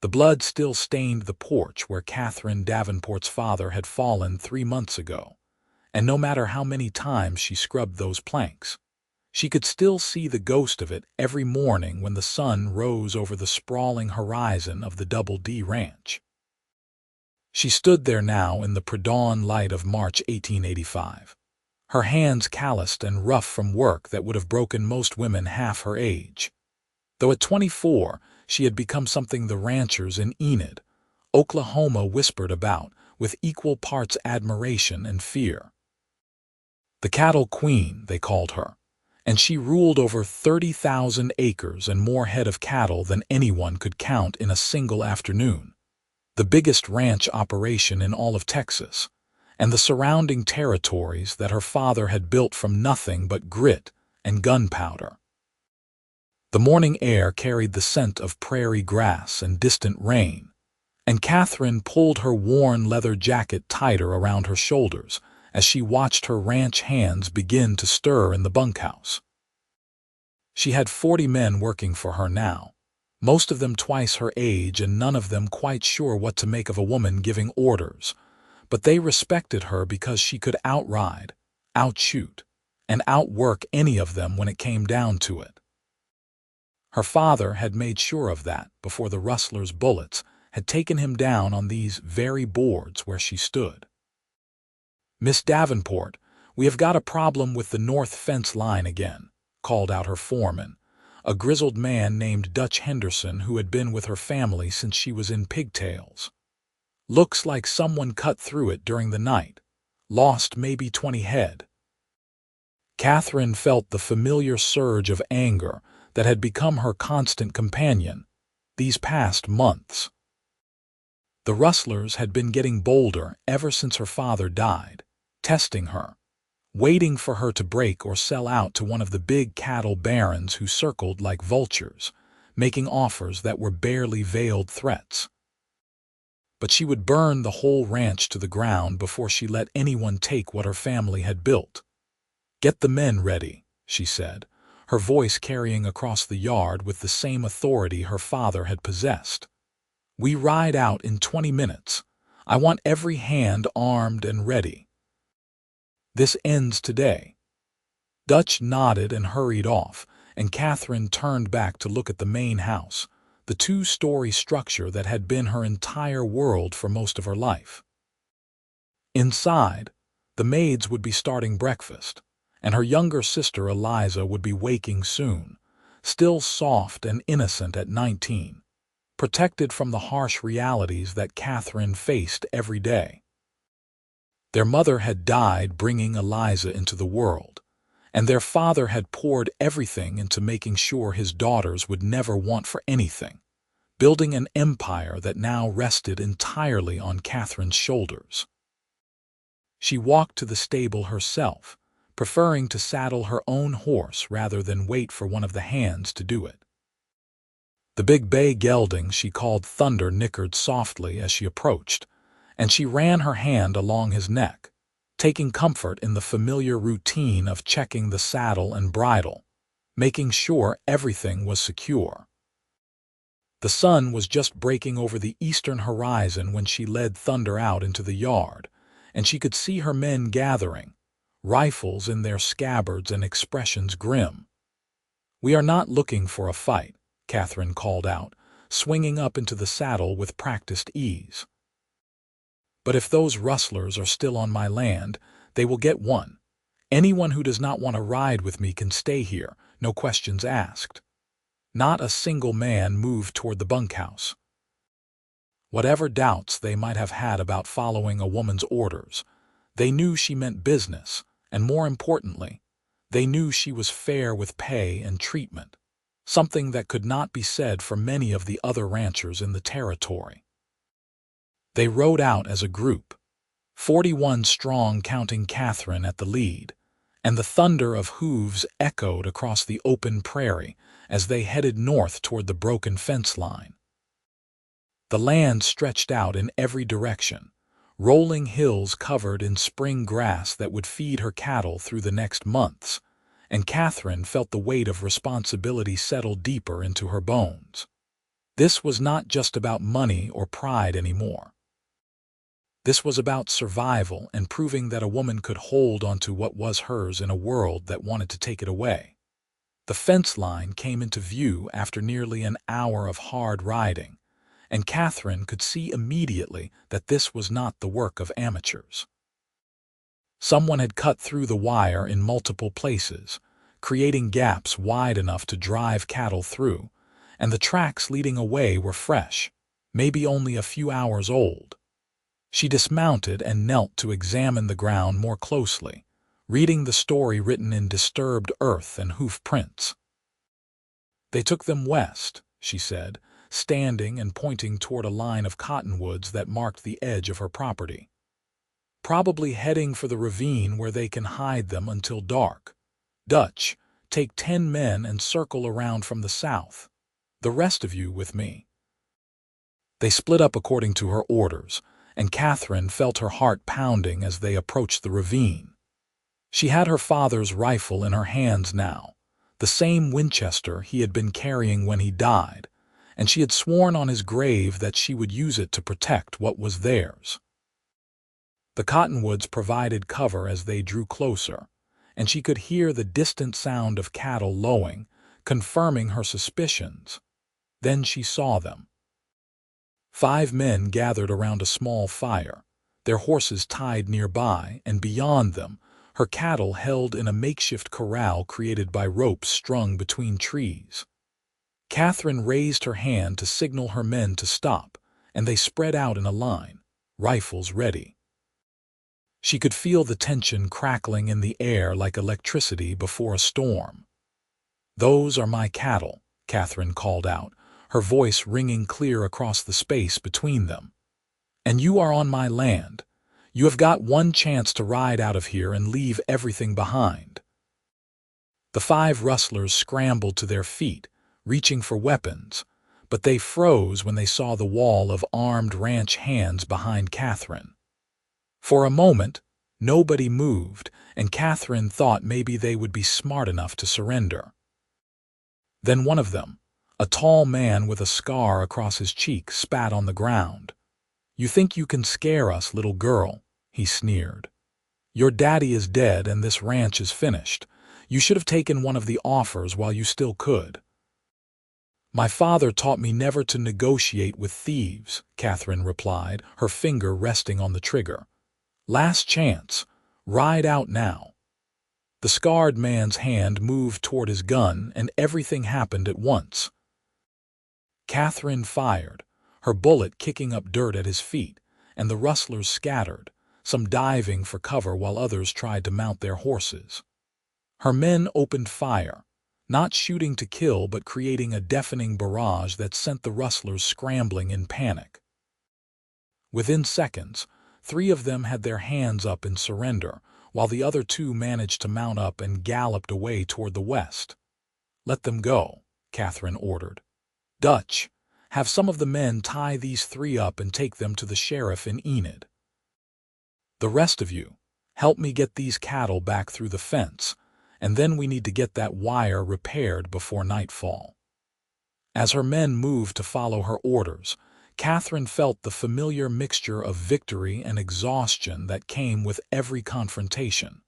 The blood still stained the porch where Catherine Davenport's father had fallen 3 months ago, and no matter how many times she scrubbed those planks, she could still see the ghost of it every morning when the sun rose over the sprawling horizon of the Double D Ranch. She stood there now in the pre-dawn light of March 1885, her hands calloused and rough from work that would have broken most women half her age. Though at 24, she had become something the ranchers in Enid, Oklahoma whispered about with equal parts admiration and fear. The Cattle Queen, they called her, and she ruled over 30,000 acres and more head of cattle than anyone could count in a single afternoon, the biggest ranch operation in all of Texas, and the surrounding territories that her father had built from nothing but grit and gunpowder. The morning air carried the scent of prairie grass and distant rain, and Catherine pulled her worn leather jacket tighter around her shoulders as she watched her ranch hands begin to stir in the bunkhouse. She had 40 men working for her now, most of them twice her age and none of them quite sure what to make of a woman giving orders, but they respected her because she could outride, outshoot, and outwork any of them when it came down to it. Her father had made sure of that before the rustlers' bullets had taken him down on these very boards where she stood. "Miss Davenport, we have got a problem with the north fence line again," called out her foreman, a grizzled man named Dutch Henderson who had been with her family since she was in pigtails. "Looks like someone cut through it during the night. Lost maybe 20 head. Catherine felt the familiar surge of anger that had become her constant companion these past months. The rustlers had been getting bolder ever since her father died, testing her, waiting for her to break or sell out to one of the big cattle barons who circled like vultures, making offers that were barely veiled threats. But she would burn the whole ranch to the ground before she let anyone take what her family had built. "Get the men ready," she said, her voice carrying across the yard with the same authority her father had possessed. "We ride out in 20 minutes. I want every hand armed and ready. This ends today." Dutch nodded and hurried off, and Catherine turned back to look at the main house, the 2-story structure that had been her entire world for most of her life. Inside, the maids would be starting breakfast, and her younger sister Eliza would be waking soon, still soft and innocent at 19, protected from the harsh realities that Catherine faced every day. Their mother had died bringing Eliza into the world, and their father had poured everything into making sure his daughters would never want for anything, building an empire that now rested entirely on Catherine's shoulders. She walked to the stable herself, preferring to saddle her own horse rather than wait for one of the hands to do it. The big bay gelding she called Thunder nickered softly as she approached, and she ran her hand along his neck, taking comfort in the familiar routine of checking the saddle and bridle, making sure everything was secure. The sun was just breaking over the eastern horizon when she led Thunder out into the yard, and she could see her men gathering, rifles in their scabbards and expressions grim. "We are not looking for a fight," Catherine called out, swinging up into the saddle with practiced ease. "But if those rustlers are still on my land, they will get one. Anyone who does not want to ride with me can stay here, no questions asked." Not a single man moved toward the bunkhouse. Whatever doubts they might have had about following a woman's orders, they knew she meant business, and more importantly, they knew she was fair with pay and treatment, something that could not be said for many of the other ranchers in the territory. They rode out as a group, 41 strong counting Catherine at the lead, and the thunder of hooves echoed across the open prairie as they headed north toward the broken fence line. The land stretched out in every direction, rolling hills covered in spring grass that would feed her cattle through the next months, and Catherine felt the weight of responsibility settle deeper into her bones. This was not just about money or pride anymore. This was about survival and proving that a woman could hold onto what was hers in a world that wanted to take it away. The fence line came into view after nearly an hour of hard riding, and Catherine could see immediately that this was not the work of amateurs. Someone had cut through the wire in multiple places, creating gaps wide enough to drive cattle through, and the tracks leading away were fresh, maybe only a few hours old. She dismounted and knelt to examine the ground more closely, reading the story written in disturbed earth and hoof prints. "They took them west," she said, standing and pointing toward a line of cottonwoods that marked the edge of her property. "Probably heading for the ravine where they can hide them until dark. Dutch, take 10 men and circle around from the south. The rest of you with me." They split up according to her orders, and Catherine felt her heart pounding as they approached the ravine. She had her father's rifle in her hands now, the same Winchester he had been carrying when he died, and she had sworn on his grave that she would use it to protect what was theirs. The cottonwoods provided cover as they drew closer, and she could hear the distant sound of cattle lowing, confirming her suspicions. Then she saw them. 5 men gathered around a small fire, their horses tied nearby, and beyond them, her cattle held in a makeshift corral created by ropes strung between trees. Catherine raised her hand to signal her men to stop, and they spread out in a line, rifles ready. She could feel the tension crackling in the air like electricity before a storm. "Those are my cattle," Catherine called out, her voice ringing clear across the space between them. "And you are on my land. You have got one chance to ride out of here and leave everything behind." The 5 rustlers scrambled to their feet, reaching for weapons, but they froze when they saw the wall of armed ranch hands behind Catherine. For a moment, nobody moved, and Catherine thought maybe they would be smart enough to surrender. Then one of them, a tall man with a scar across his cheek, spat on the ground. "You think you can scare us, little girl," he sneered. "Your daddy is dead and this ranch is finished. You should have taken one of the offers while you still could." "My father taught me never to negotiate with thieves," Catherine replied, her finger resting on the trigger. "Last chance. Ride out now." The scarred man's hand moved toward his gun, and everything happened at once. Catherine fired, her bullet kicking up dirt at his feet, and the rustlers scattered, some diving for cover while others tried to mount their horses. Her men opened fire, not shooting to kill but creating a deafening barrage that sent the rustlers scrambling in panic. Within seconds, 3 of them had their hands up in surrender, while the other 2 managed to mount up and galloped away toward the west. "Let them go," Catherine ordered. "Dutch, have some of the men tie these 3 up and take them to the sheriff in Enid. The rest of you, help me get these cattle back through the fence, and then we need to get that wire repaired before nightfall." As her men moved to follow her orders, Catherine felt the familiar mixture of victory and exhaustion that came with every confrontation.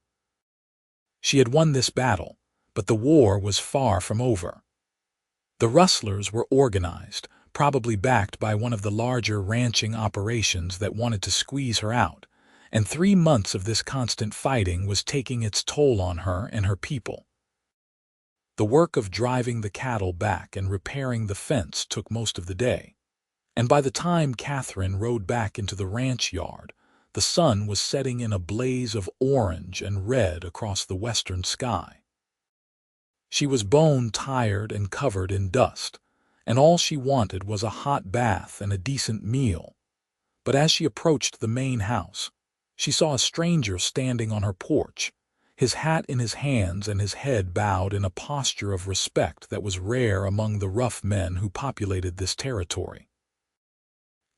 She had won this battle, but the war was far from over. The rustlers were organized, probably backed by one of the larger ranching operations that wanted to squeeze her out, and 3 months of this constant fighting was taking its toll on her and her people. The work of driving the cattle back and repairing the fence took most of the day, and by the time Catherine rode back into the ranch yard, the sun was setting in a blaze of orange and red across the western sky. She was bone-tired and covered in dust, and all she wanted was a hot bath and a decent meal. But as she approached the main house, she saw a stranger standing on her porch, his hat in his hands and his head bowed in a posture of respect that was rare among the rough men who populated this territory.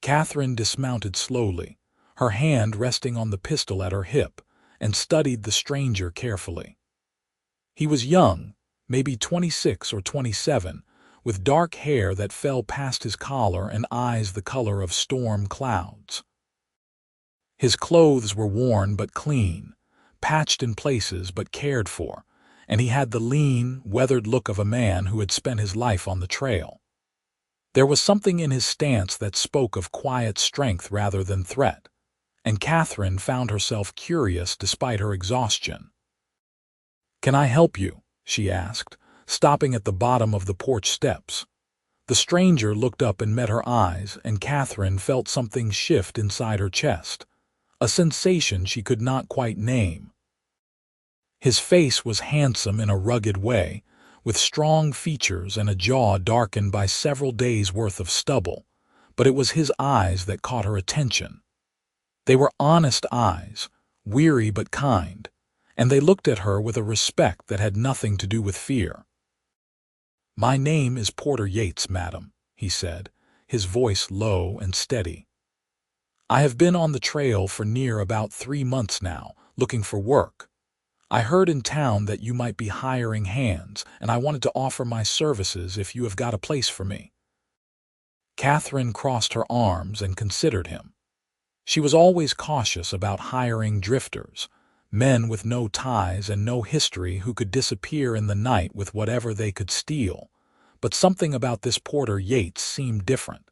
Catherine dismounted slowly, her hand resting on the pistol at her hip, and studied the stranger carefully. He was young, maybe 26 or 27, with dark hair that fell past his collar and eyes the color of storm clouds. His clothes were worn but clean, patched in places but cared for, and he had the lean, weathered look of a man who had spent his life on the trail. There was something in his stance that spoke of quiet strength rather than threat, and Catherine found herself curious despite her exhaustion. "Can I help you?" she asked, stopping at the bottom of the porch steps. The stranger looked up and met her eyes, and Catherine felt something shift inside her chest, a sensation she could not quite name. His face was handsome in a rugged way, with strong features and a jaw darkened by several days' worth of stubble, but it was his eyes that caught her attention. They were honest eyes, weary but kind, and they looked at her with a respect that had nothing to do with fear. "My name is Porter Yates, madam," he said, his voice low and steady. "I have been on the trail for near about 3 months now, looking for work. I heard in town that you might be hiring hands, and I wanted to offer my services if you have got a place for me." Catherine crossed her arms and considered him. She was always cautious about hiring drifters, men with no ties and no history who could disappear in the night with whatever they could steal, but something about this Porter Yates seemed different.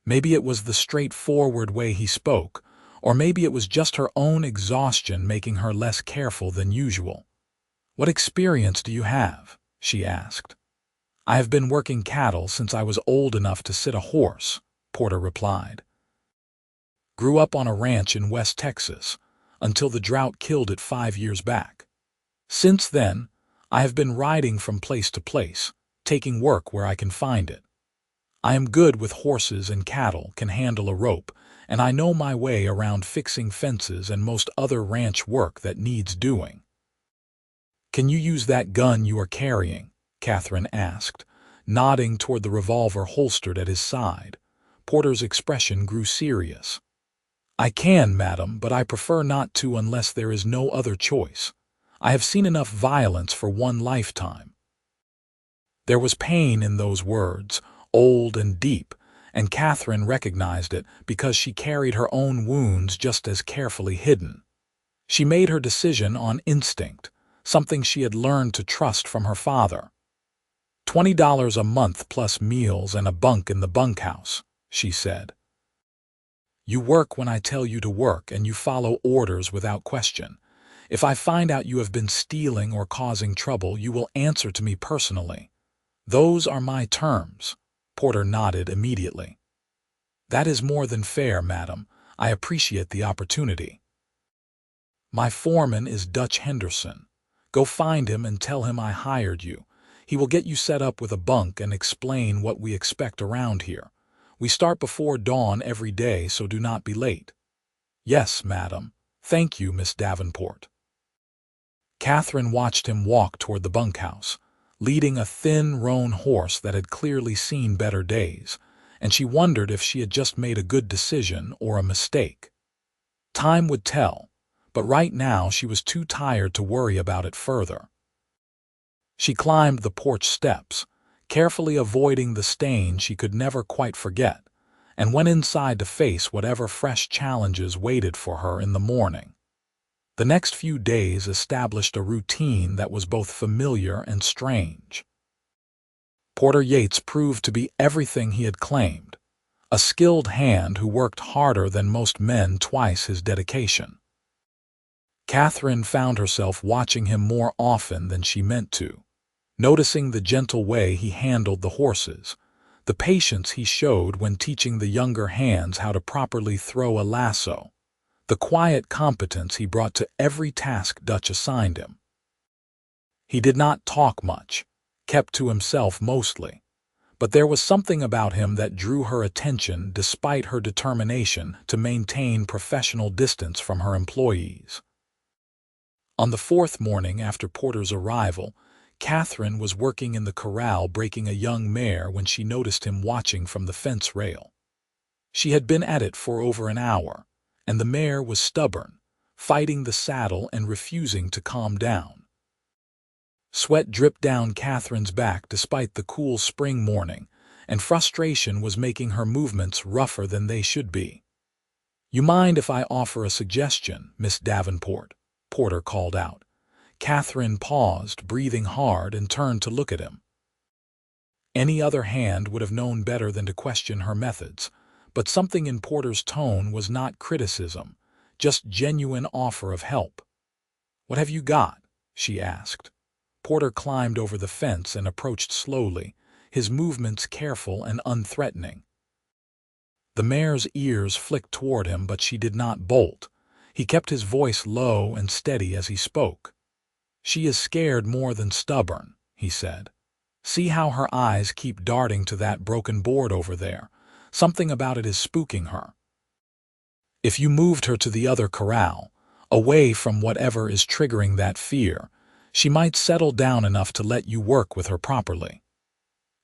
Maybe it was the straightforward way he spoke, or maybe it was just her own exhaustion making her less careful than usual. "What experience do you have?" she asked. "I have been working cattle since I was old enough to sit a horse," Porter replied. "Grew up on a ranch in West Texas, until the drought killed it 5 years back. Since then, I have been riding from place to place, taking work where I can find it. I am good with horses and cattle, can handle a rope, and I know my way around fixing fences and most other ranch work that needs doing." "Can you use that gun you are carrying?" Catherine asked, nodding toward the revolver holstered at his side. Porter's expression grew serious. "I can, madam, but I prefer not to unless there is no other choice. I have seen enough violence for one lifetime." There was pain in those words, old and deep, and Catherine recognized it because she carried her own wounds just as carefully hidden. She made her decision on instinct, something she had learned to trust from her father. $20 a month plus meals and a bunk in the bunkhouse, she said. "You work when I tell you to work, and you follow orders without question. If I find out you have been stealing or causing trouble, you will answer to me personally. Those are my terms." Porter nodded immediately. "That is more than fair, madam. I appreciate the opportunity." "My foreman is Dutch Henderson. Go find him and tell him I hired you. He will get you set up with a bunk and explain what we expect around here. We start before dawn every day, so do not be late." "Yes, madam. Thank you, Miss Davenport." Catherine watched him walk toward the bunkhouse, leading a thin, roan horse that had clearly seen better days, and she wondered if she had just made a good decision or a mistake. Time would tell, but right now she was too tired to worry about it further. She climbed the porch steps, carefully avoiding the stain she could never quite forget, and went inside to face whatever fresh challenges waited for her in the morning. The next few days established a routine that was both familiar and strange. Porter Yates proved to be everything he had claimed, a skilled hand who worked harder than most men twice his dedication. Catherine found herself watching him more often than she meant to, noticing the gentle way he handled the horses, the patience he showed when teaching the younger hands how to properly throw a lasso, the quiet competence he brought to every task Dutch assigned him. He did not talk much, kept to himself mostly, but there was something about him that drew her attention despite her determination to maintain professional distance from her employees. On the 4th morning after Porter's arrival, Catherine was working in the corral breaking a young mare when she noticed him watching from the fence rail. She had been at it for over an hour, and the mare was stubborn, fighting the saddle and refusing to calm down. Sweat dripped down Catherine's back despite the cool spring morning, and frustration was making her movements rougher than they should be. "You mind if I offer a suggestion, Miss Davenport?" Porter called out. Catherine paused, breathing hard, and turned to look at him. Any other hand would have known better than to question her methods, but something in Porter's tone was not criticism, just genuine offer of help. "What have you got?" she asked. Porter climbed over the fence and approached slowly, his movements careful and unthreatening. The mare's ears flicked toward him, but she did not bolt. He kept his voice low and steady as he spoke. "She is scared more than stubborn," he said. "See how her eyes keep darting to that broken board over there. Something about it is spooking her. If you moved her to the other corral, away from whatever is triggering that fear, she might settle down enough to let you work with her properly."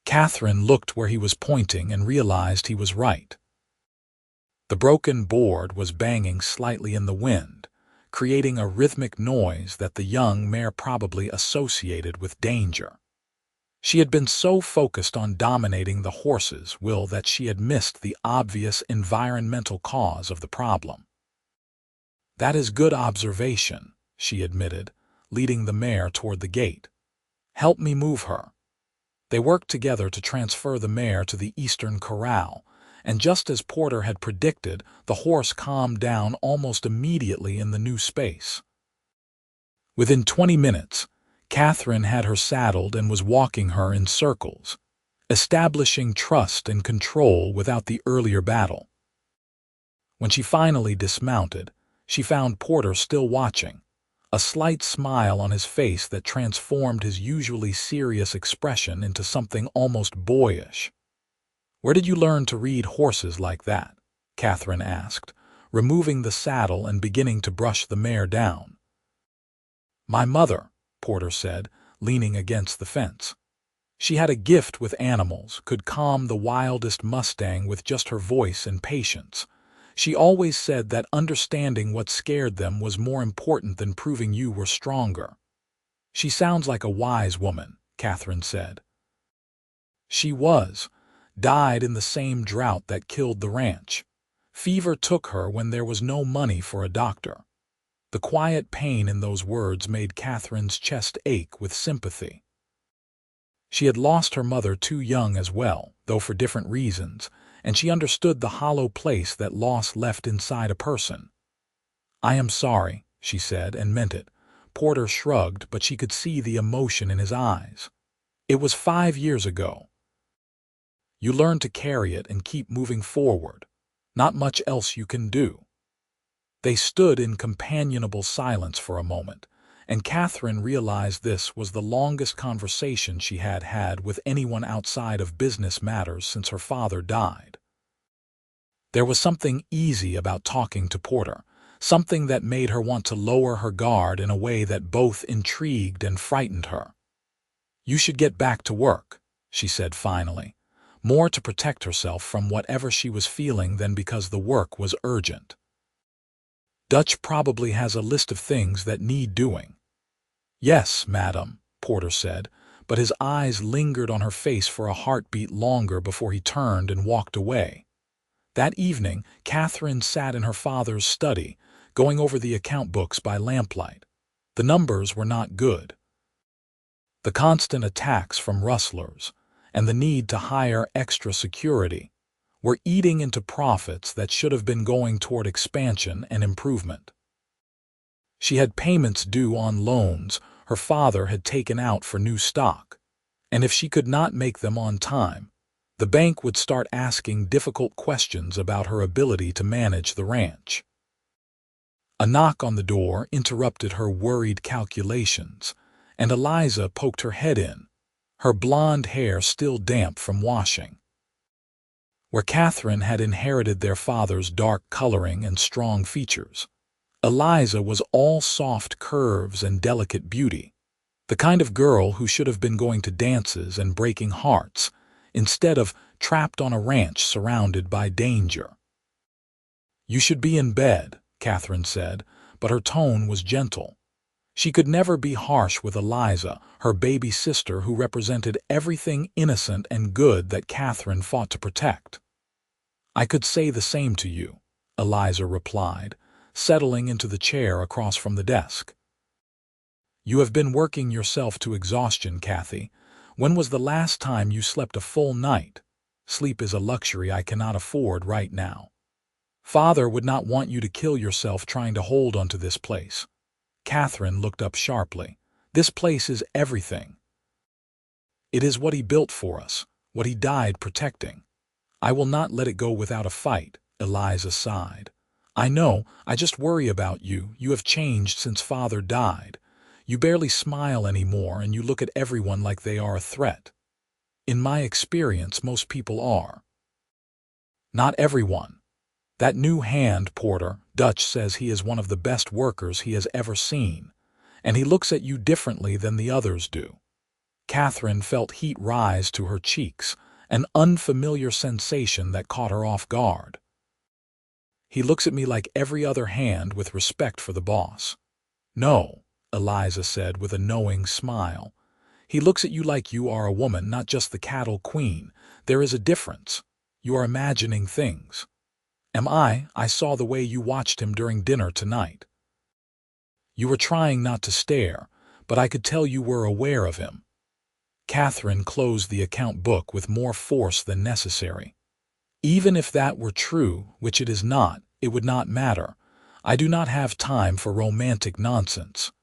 Catherine looked where he was pointing and realized he was right. The broken board was banging slightly in the wind, creating a rhythmic noise that the young mare probably associated with danger. She had been so focused on dominating the horse's will that she had missed the obvious environmental cause of the problem. "That is good observation," she admitted, leading the mare toward the gate. "Help me move her." They worked together to transfer the mare to the eastern corral, and just as Porter had predicted, the horse calmed down almost immediately in the new space. Within 20 minutes, Catherine had her saddled and was walking her in circles, establishing trust and control without the earlier battle. When she finally dismounted, she found Porter still watching, a slight smile on his face that transformed his usually serious expression into something almost boyish. "Where did you learn to read horses like that?" Catherine asked, removing the saddle and beginning to brush the mare down. "My mother," Porter said, leaning against the fence. "She had a gift with animals, could calm the wildest mustang with just her voice and patience. She always said that understanding what scared them was more important than proving you were stronger." "She sounds like a wise woman," Catherine said. "She was. Died in the same drought that killed the ranch. Fever took her when there was no money for a doctor." The quiet pain in those words made Catherine's chest ache with sympathy. She had lost her mother too young as well, though for different reasons, and she understood the hollow place that loss left inside a person. "I am sorry," she said, and meant it. Porter shrugged, but she could see the emotion in his eyes. "It was 5 years ago. You learn to carry it and keep moving forward. Not much else you can do." They stood in companionable silence for a moment, and Catherine realized this was the longest conversation she had had with anyone outside of business matters since her father died. There was something easy about talking to Porter, something that made her want to lower her guard in a way that both intrigued and frightened her. "You should get back to work," she said finally, more to protect herself from whatever she was feeling than because the work was urgent. "Dutch probably has a list of things that need doing." "Yes, madam," Porter said, but his eyes lingered on her face for a heartbeat longer before he turned and walked away. That evening, Catherine sat in her father's study, going over the account books by lamplight. The numbers were not good. The constant attacks from rustlers, and the need to hire extra security, were eating into profits that should have been going toward expansion and improvement. She had payments due on loans her father had taken out for new stock, and if she could not make them on time, the bank would start asking difficult questions about her ability to manage the ranch. A knock on the door interrupted her worried calculations, and Eliza poked her head in, her blonde hair still damp from washing. Where Catherine had inherited their father's dark coloring and strong features, Eliza was all soft curves and delicate beauty, the kind of girl who should have been going to dances and breaking hearts, instead of trapped on a ranch surrounded by danger. "You should be in bed," Catherine said, but her tone was gentle. She could never be harsh with Eliza, her baby sister who represented everything innocent and good that Catherine fought to protect. "I could say the same to you," Eliza replied, settling into the chair across from the desk. "You have been working yourself to exhaustion, Kathy. When was the last time you slept a full night? Sleep is a luxury I cannot afford right now. Father would not want you to kill yourself trying to hold onto this place." Catherine looked up sharply. "This place is everything. It is what he built for us, what he died protecting. I will not let it go without a fight," Eliza sighed. "I know, I just worry about you. You have changed since Father died. You barely smile anymore and you look at everyone like they are a threat. In my experience, most people are." "Not everyone. That new hand porter, Dutch, says he is one of the best workers he has ever seen, and he looks at you differently than the others do." Catherine felt heat rise to her cheeks, an unfamiliar sensation that caught her off guard. "He looks at me like every other hand with respect for the boss." "No," Eliza said with a knowing smile. "He looks at you like you are a woman, not just the cattle queen. There is a difference. You are imagining things. Am I? I saw the way you watched him during dinner tonight. You were trying not to stare, but I could tell you were aware of him." Catherine closed the account book with more force than necessary. "Even if that were true, which it is not, it would not matter. I do not have time for romantic nonsense.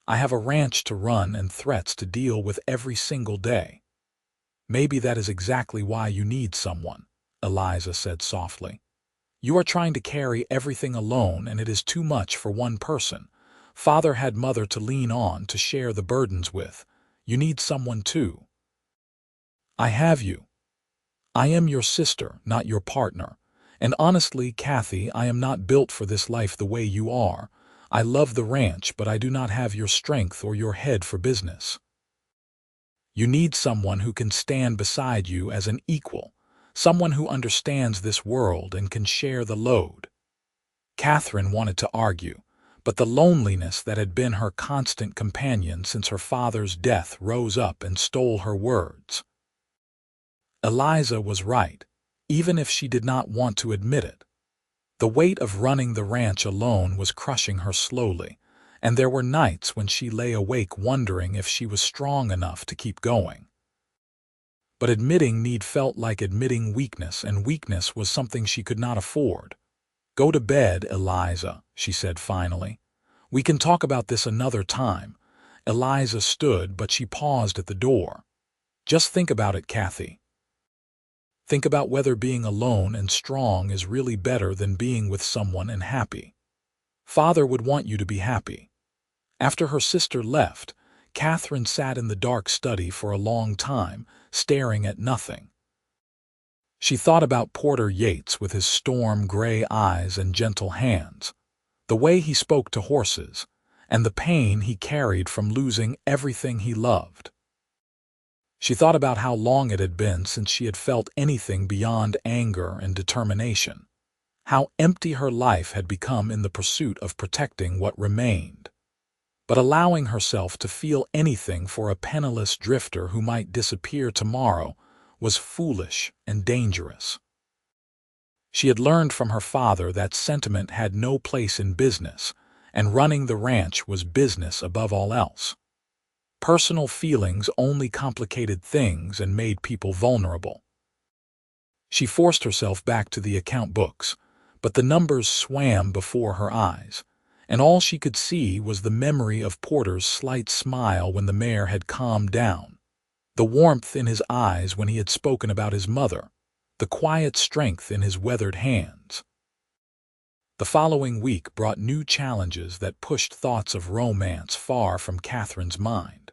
I have a ranch to run and threats to deal with every single day." "Maybe that is exactly why you need someone," Eliza said softly. "You are trying to carry everything alone and it is too much for one person. Father had Mother to lean on, to share the burdens with. You need someone too." "I have you. I am your sister, not your partner. And honestly, Kathy, I am not built for this life the way you are. I love the ranch, but I do not have your strength or your head for business. You need someone who can stand beside you as an equal, someone who understands this world and can share the load." Catherine wanted to argue, but the loneliness that had been her constant companion since her father's death rose up and stole her words. Eliza was right, even if she did not want to admit it. The weight of running the ranch alone was crushing her slowly, and there were nights when she lay awake wondering if she was strong enough to keep going. But admitting need felt like admitting weakness, and weakness was something she could not afford. "Go to bed, Eliza," she said finally. "We can talk about this another time." Eliza stood, but she paused at the door. "Just think about it, Kathy. Think about whether being alone and strong is really better than being with someone and happy. Father would want you to be happy." After her sister left, Catherine sat in the dark study for a long time, staring at nothing. She thought about Porter Yates with his storm-gray eyes and gentle hands, the way he spoke to horses, and the pain he carried from losing everything he loved. She thought about how long it had been since she had felt anything beyond anger and determination, how empty her life had become in the pursuit of protecting what remained. But allowing herself to feel anything for a penniless drifter who might disappear tomorrow was foolish and dangerous. She had learned from her father that sentiment had no place in business, and running the ranch was business above all else. Personal feelings only complicated things and made people vulnerable. She forced herself back to the account books, but the numbers swam before her eyes, and all she could see was the memory of Porter's slight smile when the mare had calmed down, the warmth in his eyes when he had spoken about his mother, the quiet strength in his weathered hands. The following week brought new challenges that pushed thoughts of romance far from Catherine's mind.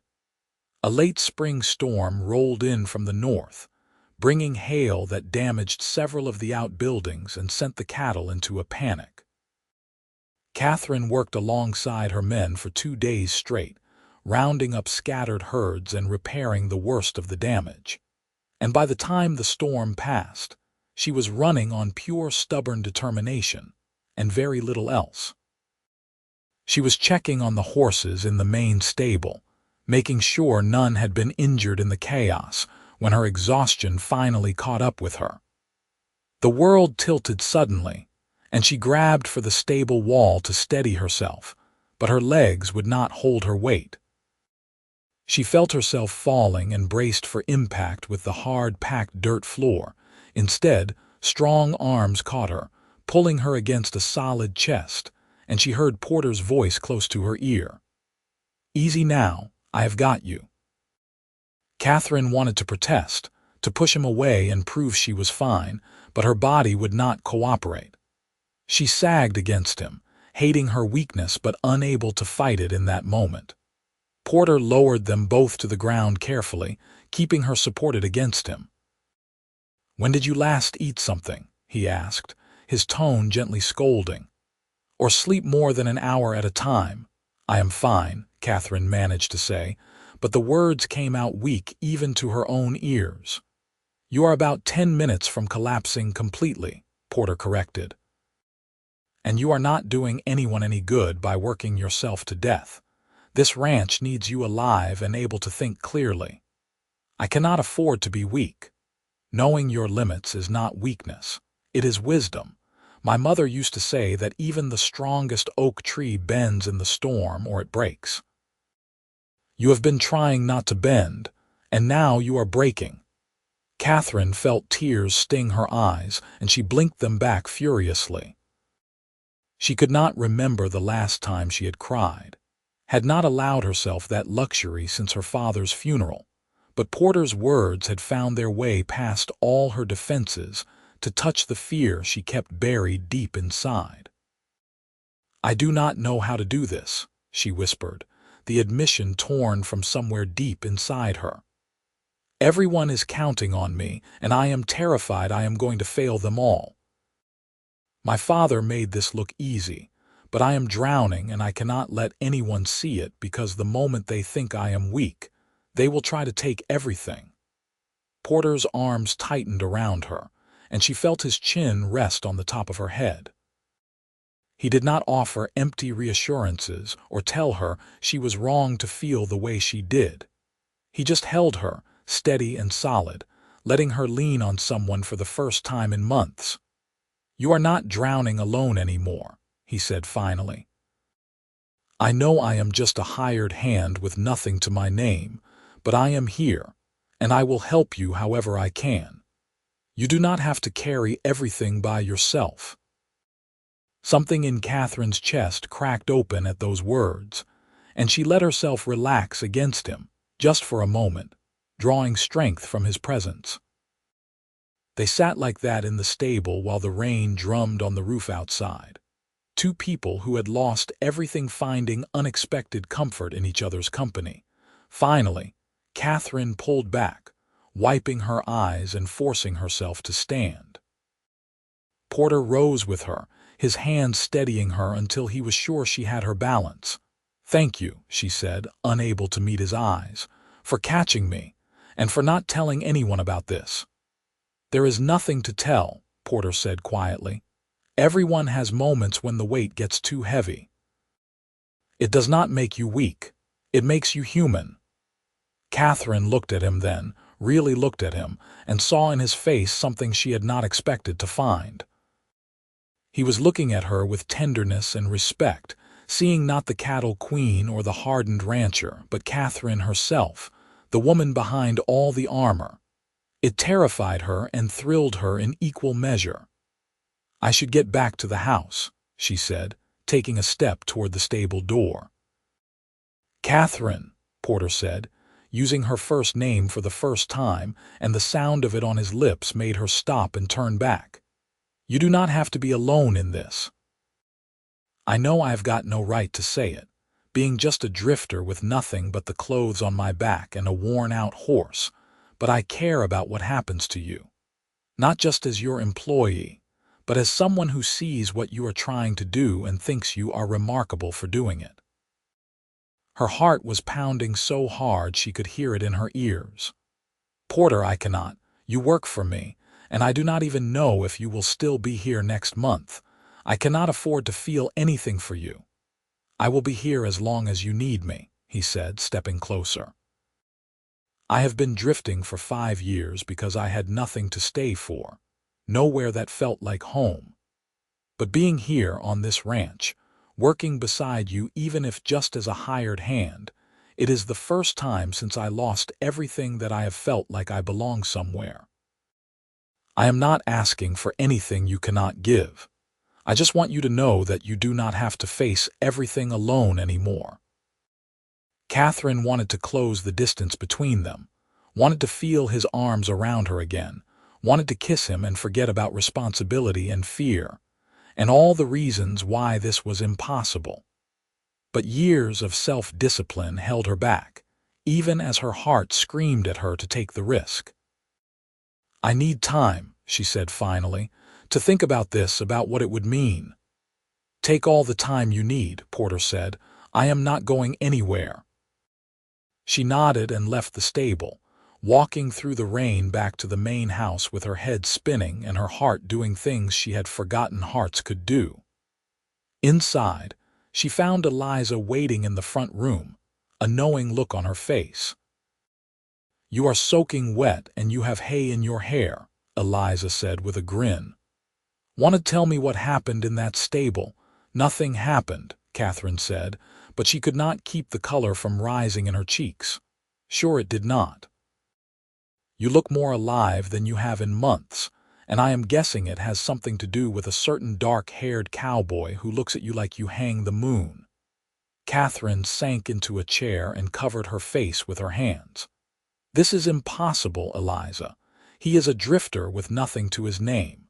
A late spring storm rolled in from the north, bringing hail that damaged several of the outbuildings and sent the cattle into a panic. Catherine worked alongside her men for 2 days straight, rounding up scattered herds and repairing the worst of the damage. And by the time the storm passed, she was running on pure stubborn determination and very little else. She was checking on the horses in the main stable, making sure none had been injured in the chaos, when her exhaustion finally caught up with her. The world tilted suddenly, and she grabbed for the stable wall to steady herself, but her legs would not hold her weight. She felt herself falling and braced for impact with the hard, packed dirt floor. Instead, strong arms caught her, pulling her against a solid chest, and she heard Porter's voice close to her ear. "Easy now, I have got you." Catherine wanted to protest, to push him away and prove she was fine, but her body would not cooperate. She sagged against him, hating her weakness but unable to fight it in that moment. Porter lowered them both to the ground carefully, keeping her supported against him. "When did you last eat something?" he asked, his tone gently scolding. "Or sleep more than an hour at a time?" "I am fine," Catherine managed to say, but the words came out weak even to her own ears. "You are about 10 minutes from collapsing completely," Porter corrected. "And you are not doing anyone any good by working yourself to death. This ranch needs you alive and able to think clearly. I cannot afford to be weak. Knowing your limits is not weakness. It is wisdom. My mother used to say that even the strongest oak tree bends in the storm or it breaks. You have been trying not to bend, and now you are breaking." Catherine felt tears sting her eyes, and she blinked them back furiously. She could not remember the last time she had cried, had not allowed herself that luxury since her father's funeral, but Porter's words had found their way past all her defenses to touch the fear she kept buried deep inside. "I do not know how to do this," she whispered, the admission torn from somewhere deep inside her. "Everyone is counting on me, and I am terrified I am going to fail them all. My father made this look easy, but I am drowning and I cannot let anyone see it because the moment they think I am weak, they will try to take everything." Porter's arms tightened around her, and she felt his chin rest on the top of her head. He did not offer empty reassurances or tell her she was wrong to feel the way she did. He just held her, steady and solid, letting her lean on someone for the first time in months. "You are not drowning alone anymore," he said finally. "I know I am just a hired hand with nothing to my name, but I am here, and I will help you however I can. You do not have to carry everything by yourself." Something in Catherine's chest cracked open at those words, and she let herself relax against him, just for a moment, drawing strength from his presence. They sat like that in the stable while the rain drummed on the roof outside. Two people who had lost everything finding unexpected comfort in each other's company. Finally, Catherine pulled back, wiping her eyes and forcing herself to stand. Porter rose with her, his hand steadying her until he was sure she had her balance. "Thank you," she said, unable to meet his eyes, "for catching me, and for not telling anyone about this." "There is nothing to tell," Porter said quietly. "Everyone has moments when the weight gets too heavy. It does not make you weak. It makes you human." Catherine looked at him then, really looked at him, and saw in his face something she had not expected to find. He was looking at her with tenderness and respect, seeing not the cattle queen or the hardened rancher, but Catherine herself, the woman behind all the armor. It terrified her and thrilled her in equal measure. "I should get back to the house," she said, taking a step toward the stable door. "Catherine," Porter said, using her first name for the first time, and the sound of it on his lips made her stop and turn back. "You do not have to be alone in this. I know I have got no right to say it, being just a drifter with nothing but the clothes on my back and a worn-out horse, but I care about what happens to you. Not just as your employee, but as someone who sees what you are trying to do and thinks you are remarkable for doing it." Her heart was pounding so hard she could hear it in her ears. "Porter, I cannot. You work for me, and I do not even know if you will still be here next month. I cannot afford to feel anything for you. "I will be here as long as you need me," he said, stepping closer. "I have been drifting for 5 years because I had nothing to stay for, nowhere that felt like home. But being here on this ranch, working beside you even if just as a hired hand, it is the first time since I lost everything that I have felt like I belong somewhere. I am not asking for anything you cannot give. I just want you to know that you do not have to face everything alone anymore." Catherine wanted to close the distance between them, wanted to feel his arms around her again, wanted to kiss him and forget about responsibility and fear, and all the reasons why this was impossible. But years of self-discipline held her back, even as her heart screamed at her to take the risk. "I need time," she said finally, "to think about this, about what it would mean." "Take all the time you need," Porter said. "I am not going anywhere." She nodded and left the stable, walking through the rain back to the main house with her head spinning and her heart doing things she had forgotten hearts could do. Inside, she found Eliza waiting in the front room, a knowing look on her face. "You are soaking wet and you have hay in your hair," Eliza said with a grin. "Want to tell me what happened in that stable?" "Nothing happened," Catherine said, but she could not keep the color from rising in her cheeks. "Sure it did not. You look more alive than you have in months, and I am guessing it has something to do with a certain dark-haired cowboy who looks at you like you hang the moon." Catherine sank into a chair and covered her face with her hands. "This is impossible, Eliza. He is a drifter with nothing to his name.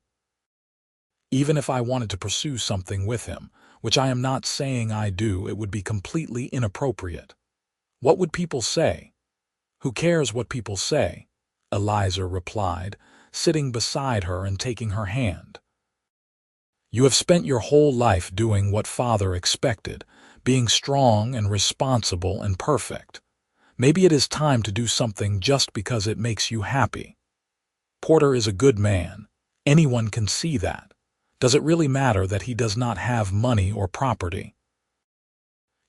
Even if I wanted to pursue something with him, which I am not saying I do, it would be completely inappropriate. What would people say?" "Who cares what people say?" Eliza replied, sitting beside her and taking her hand. "You have spent your whole life doing what Father expected, being strong and responsible and perfect. Maybe it is time to do something just because it makes you happy. Porter is a good man. Anyone can see that. Does it really matter that he does not have money or property?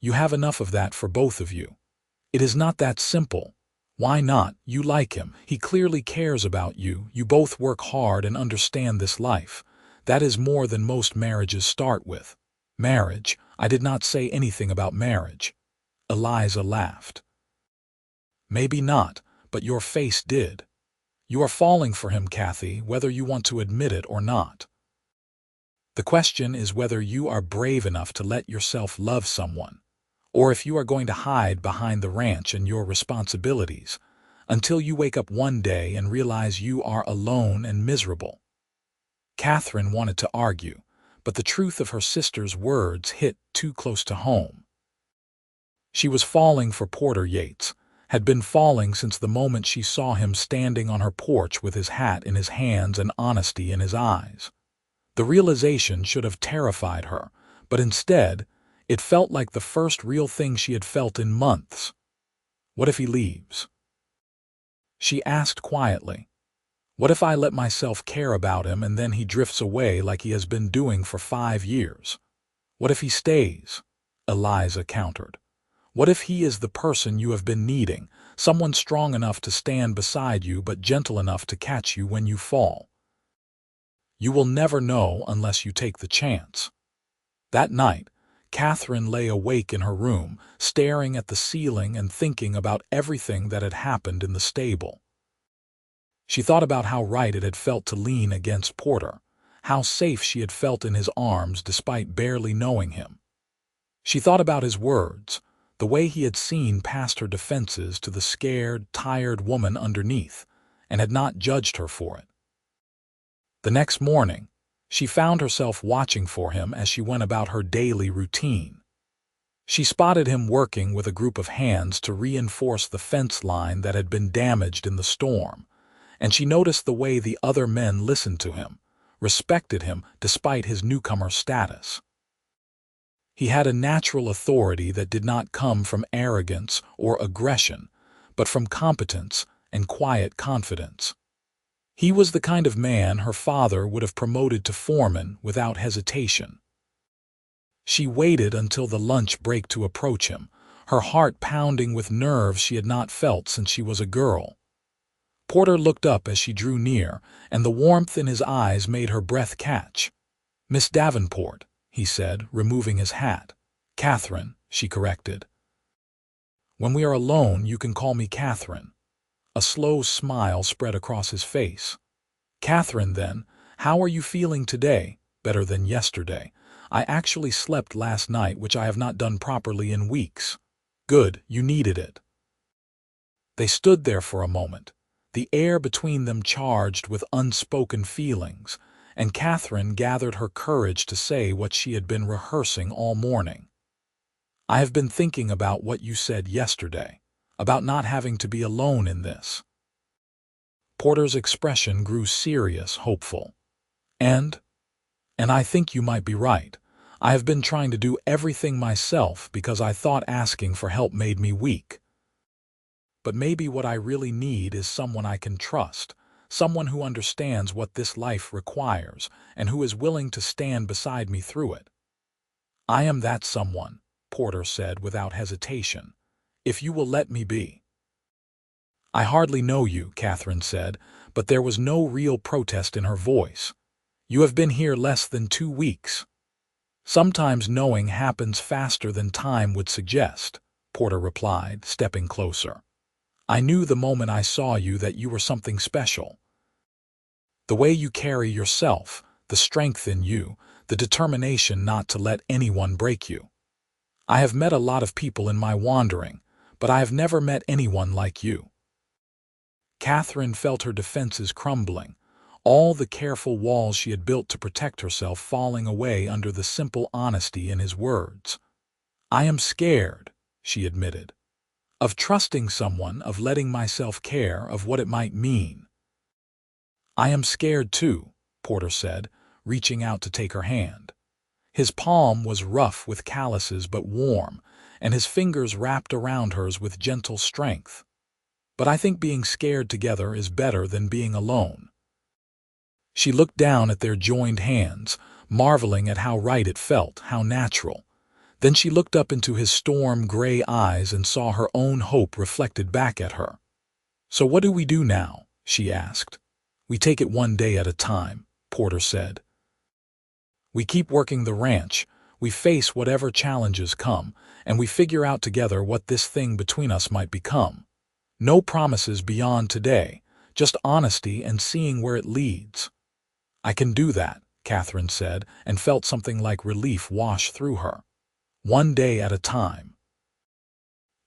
You have enough of that for both of you. It is not that simple. Why not? You like him. He clearly cares about you. You both work hard and understand this life. That is more than most marriages start with." "Marriage? I did not say anything about marriage." Eliza laughed. "Maybe not, but your face did. You are falling for him, Kathy, whether you want to admit it or not. The question is whether you are brave enough to let yourself love someone, or if you are going to hide behind the ranch and your responsibilities until you wake up one day and realize you are alone and miserable." Catherine wanted to argue, but the truth of her sister's words hit too close to home. She was falling for Porter Yates, had been falling since the moment she saw him standing on her porch with his hat in his hands and honesty in his eyes. The realization should have terrified her, but instead, it felt like the first real thing she had felt in months. "What if he leaves?" she asked quietly. "What if I let myself care about him and then he drifts away like he has been doing for 5 years? What if he stays?" Eliza countered. "What if he is the person you have been needing, someone strong enough to stand beside you but gentle enough to catch you when you fall? You will never know unless you take the chance." That night, Catherine lay awake in her room, staring at the ceiling and thinking about everything that had happened in the stable. She thought about how right it had felt to lean against Porter, how safe she had felt in his arms despite barely knowing him. She thought about his words, the way he had seen past her defenses to the scared, tired woman underneath, and had not judged her for it. The next morning, she found herself watching for him as she went about her daily routine. She spotted him working with a group of hands to reinforce the fence line that had been damaged in the storm, and she noticed the way the other men listened to him, respected him despite his newcomer status. He had a natural authority that did not come from arrogance or aggression, but from competence and quiet confidence. He was the kind of man her father would have promoted to foreman without hesitation. She waited until the lunch break to approach him, her heart pounding with nerves she had not felt since she was a girl. Porter looked up as she drew near, and the warmth in his eyes made her breath catch. "Miss Davenport," he said, removing his hat. "Catherine," she corrected. "When we are alone, you can call me Catherine." A slow smile spread across his face. "Catherine, then, how are you feeling today?" "Better than yesterday. I actually slept last night, which I have not done properly in weeks." "Good, you needed it." They stood there for a moment, the air between them charged with unspoken feelings, and Catherine gathered her courage to say what she had been rehearsing all morning. "I have been thinking about what you said yesterday, about not having to be alone in this." Porter's expression grew serious, hopeful. And I think you might be right. I have been trying to do everything myself because I thought asking for help made me weak. But maybe what I really need is someone I can trust, someone who understands what this life requires and who is willing to stand beside me through it. "I am that someone," Porter said without hesitation, "if you will let me be." "I hardly know you," Catherine said, but there was no real protest in her voice. "You have been here less than 2 weeks." "Sometimes knowing happens faster than time would suggest," Porter replied, stepping closer. "I knew the moment I saw you that you were something special. The way you carry yourself, the strength in you, the determination not to let anyone break you. I have met a lot of people in my wandering, but I have never met anyone like you." Catherine felt her defenses crumbling, all the careful walls she had built to protect herself falling away under the simple honesty in his words. "I am scared," she admitted, "of trusting someone, of letting myself care, of what it might mean." "I am scared too," Porter said, reaching out to take her hand. His palm was rough with calluses but warm, and his fingers wrapped around hers with gentle strength. "But I think being scared together is better than being alone." She looked down at their joined hands, marveling at how right it felt, how natural. Then she looked up into his storm-gray eyes and saw her own hope reflected back at her. "So what do we do now?" she asked. "We take it one day at a time," Porter said. "We keep working the ranch, we face whatever challenges come, and we figure out together what this thing between us might become. No promises beyond today, just honesty and seeing where it leads." "I can do that," Catherine said, and felt something like relief wash through her. One day at a time.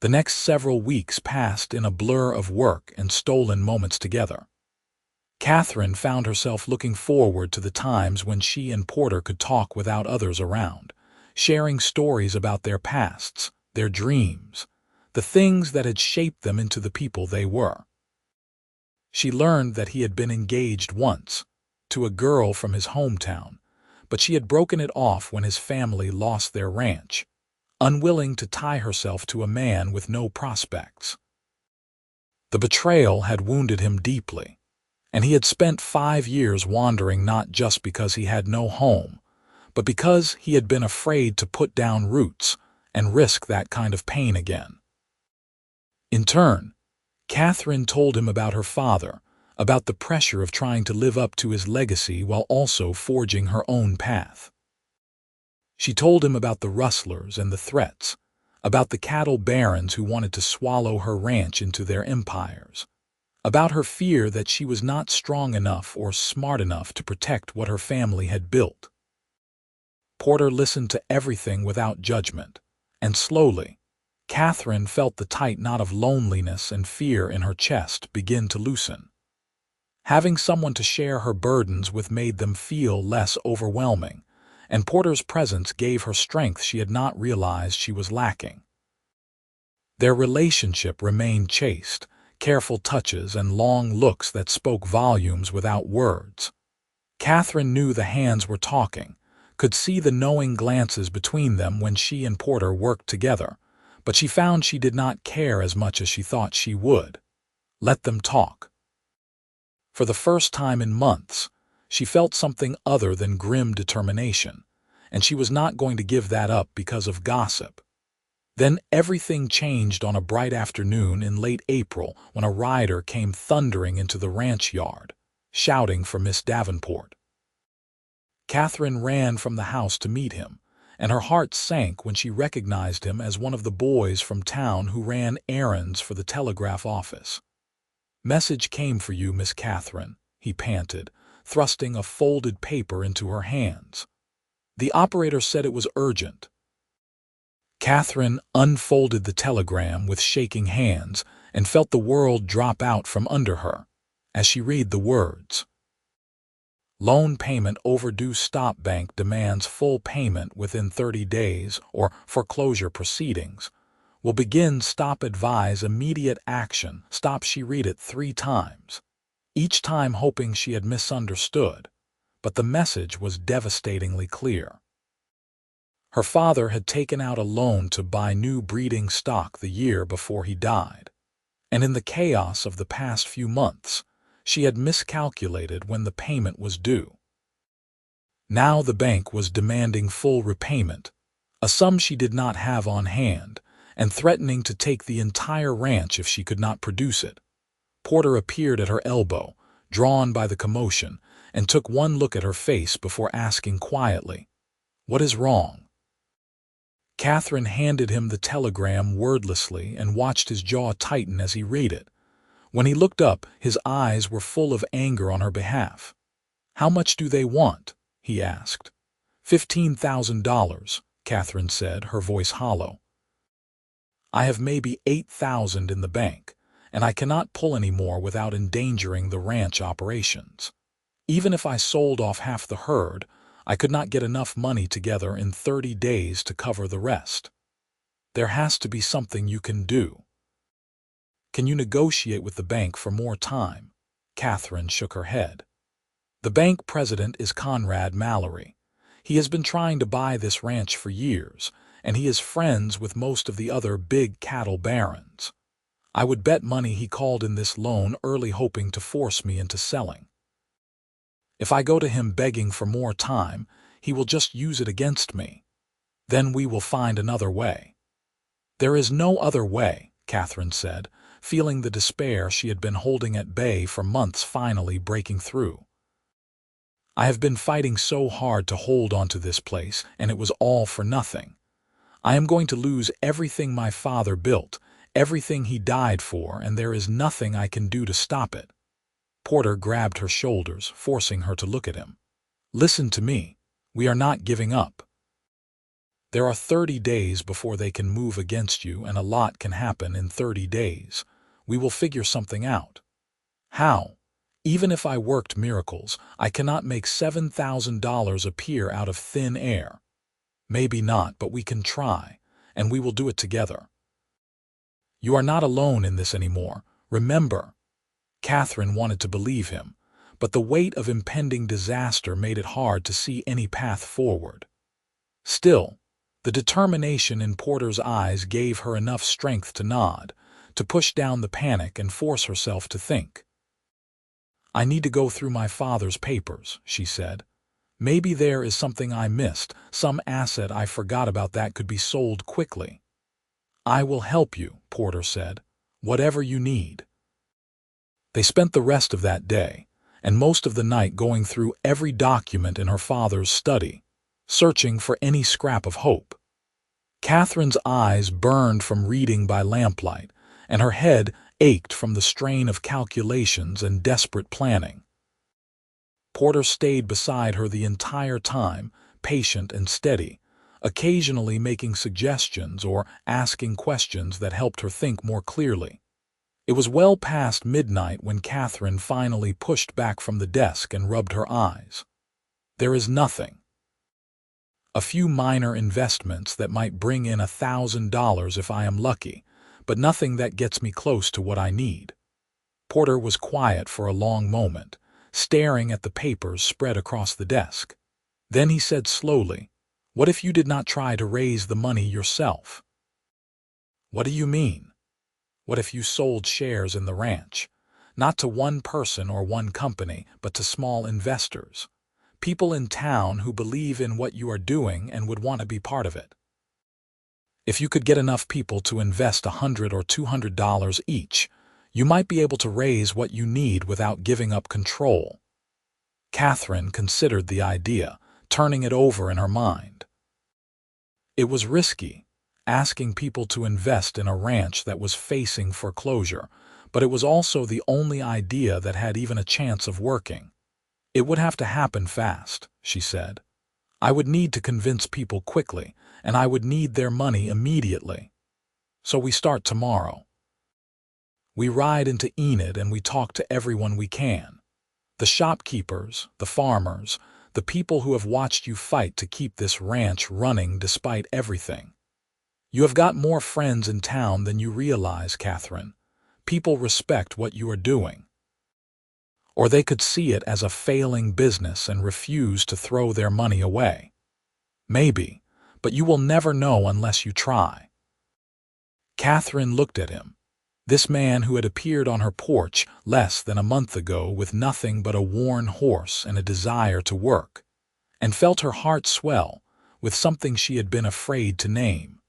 The next several weeks passed in a blur of work and stolen moments together. Catherine found herself looking forward to the times when she and Porter could talk without others around, sharing stories about their pasts, their dreams, the things that had shaped them into the people they were. She learned that he had been engaged once, to a girl from his hometown, but she had broken it off when his family lost their ranch, unwilling to tie herself to a man with no prospects. The betrayal had wounded him deeply, and he had spent 5 years wandering not just because he had no home, but because he had been afraid to put down roots and risk that kind of pain again. In turn, Catherine told him about her father, about the pressure of trying to live up to his legacy while also forging her own path. She told him about the rustlers and the threats, about the cattle barons who wanted to swallow her ranch into their empires, about her fear that she was not strong enough or smart enough to protect what her family had built. Porter listened to everything without judgment, and slowly, Catherine felt the tight knot of loneliness and fear in her chest begin to loosen. Having someone to share her burdens with made them feel less overwhelming, and Porter's presence gave her strength she had not realized she was lacking. Their relationship remained chaste, careful touches and long looks that spoke volumes without words. Catherine knew the hands were talking, could see the knowing glances between them when she and Porter worked together, but she found she did not care as much as she thought she would. Let them talk. For the first time in months, she felt something other than grim determination, and she was not going to give that up because of gossip. Then everything changed on a bright afternoon in late April when a rider came thundering into the ranch yard, shouting for Miss Davenport. Catherine ran from the house to meet him, and her heart sank when she recognized him as one of the boys from town who ran errands for the telegraph office. "Message came for you, Miss Catherine," he panted, thrusting a folded paper into her hands. "The operator said it was urgent." Catherine unfolded the telegram with shaking hands and felt the world drop out from under her as she read the words. "Loan payment overdue. Stop bank demands full payment within 30 days or foreclosure proceedings. Will begin. Stop advise immediate action." Stop. She read it 3 times, each time hoping she had misunderstood, but the message was devastatingly clear. Her father had taken out a loan to buy new breeding stock the year before he died, and in the chaos of the past few months, she had miscalculated when the payment was due. Now the bank was demanding full repayment, a sum she did not have on hand, and threatening to take the entire ranch if she could not produce it. Porter appeared at her elbow, drawn by the commotion, and took one look at her face before asking quietly, "What is wrong?" Catherine handed him the telegram wordlessly and watched his jaw tighten as he read it. When he looked up, his eyes were full of anger on her behalf. "How much do they want?" he asked. $15,000, Catherine said, her voice hollow. "I have maybe 8,000 in the bank, and I cannot pull any more without endangering the ranch operations. Even if I sold off half the herd, I could not get enough money together in 30 days to cover the rest. There has to be something you can do. Can you negotiate with the bank for more time?" Catherine shook her head. "The bank president is Conrad Mallory. He has been trying to buy this ranch for years, and he is friends with most of the other big cattle barons. I would bet money he called in this loan early hoping to force me into selling. If I go to him begging for more time, he will just use it against me. Then we will find another way." "There is no other way," Catherine said, feeling the despair she had been holding at bay for months finally breaking through. "I have been fighting so hard to hold onto this place, and it was all for nothing. I am going to lose everything my father built, everything he died for, and there is nothing I can do to stop it." Porter grabbed her shoulders, forcing her to look at him. "Listen to me. We are not giving up. There are 30 days before they can move against you, and a lot can happen in 30 days. We will figure something out. How? Even if I worked miracles, I cannot make $7,000 appear out of thin air. Maybe not, but we can try, and we will do it together. You are not alone in this anymore. Remember." Catherine wanted to believe him, but the weight of impending disaster made it hard to see any path forward. Still, the determination in Porter's eyes gave her enough strength to nod, to push down the panic and force herself to think. "I need to go through my father's papers," she said. "Maybe there is something I missed, some asset I forgot about that could be sold quickly." "I will help you," Porter said. "Whatever you need." They spent the rest of that day, and most of the night going through every document in her father's study, searching for any scrap of hope. Catherine's eyes burned from reading by lamplight, and her head ached from the strain of calculations and desperate planning. Porter stayed beside her the entire time, patient and steady, occasionally making suggestions or asking questions that helped her think more clearly. It was well past midnight when Catherine finally pushed back from the desk and rubbed her eyes. "There is nothing. A few minor investments that might bring in $1,000 if I am lucky, but nothing that gets me close to what I need." Porter was quiet for a long moment, staring at the papers spread across the desk. Then he said slowly, "What if you did not try to raise the money yourself?" "What do you mean?" "What if you sold shares in the ranch? Not to one person or one company, but to small investors. People in town who believe in what you are doing and would want to be part of it. If you could get enough people to invest $100 or $200 each, you might be able to raise what you need without giving up control. Catherine considered the idea, turning it over in her mind. It was risky, asking people to invest in a ranch that was facing foreclosure, but it was also the only idea that had even a chance of working. It would have to happen fast, she said. I would need to convince people quickly, and I would need their money immediately. So we start tomorrow. We ride into Enid and we talk to everyone we can. The shopkeepers, the farmers, the people who have watched you fight to keep this ranch running despite everything. You have got more friends in town than you realize, Catherine. People respect what you are doing. Or they could see it as a failing business and refuse to throw their money away. Maybe, but you will never know unless you try. Catherine looked at him. This man who had appeared on her porch less than a month ago with nothing but a worn horse and a desire to work, and felt her heart swell with something she had been afraid to name.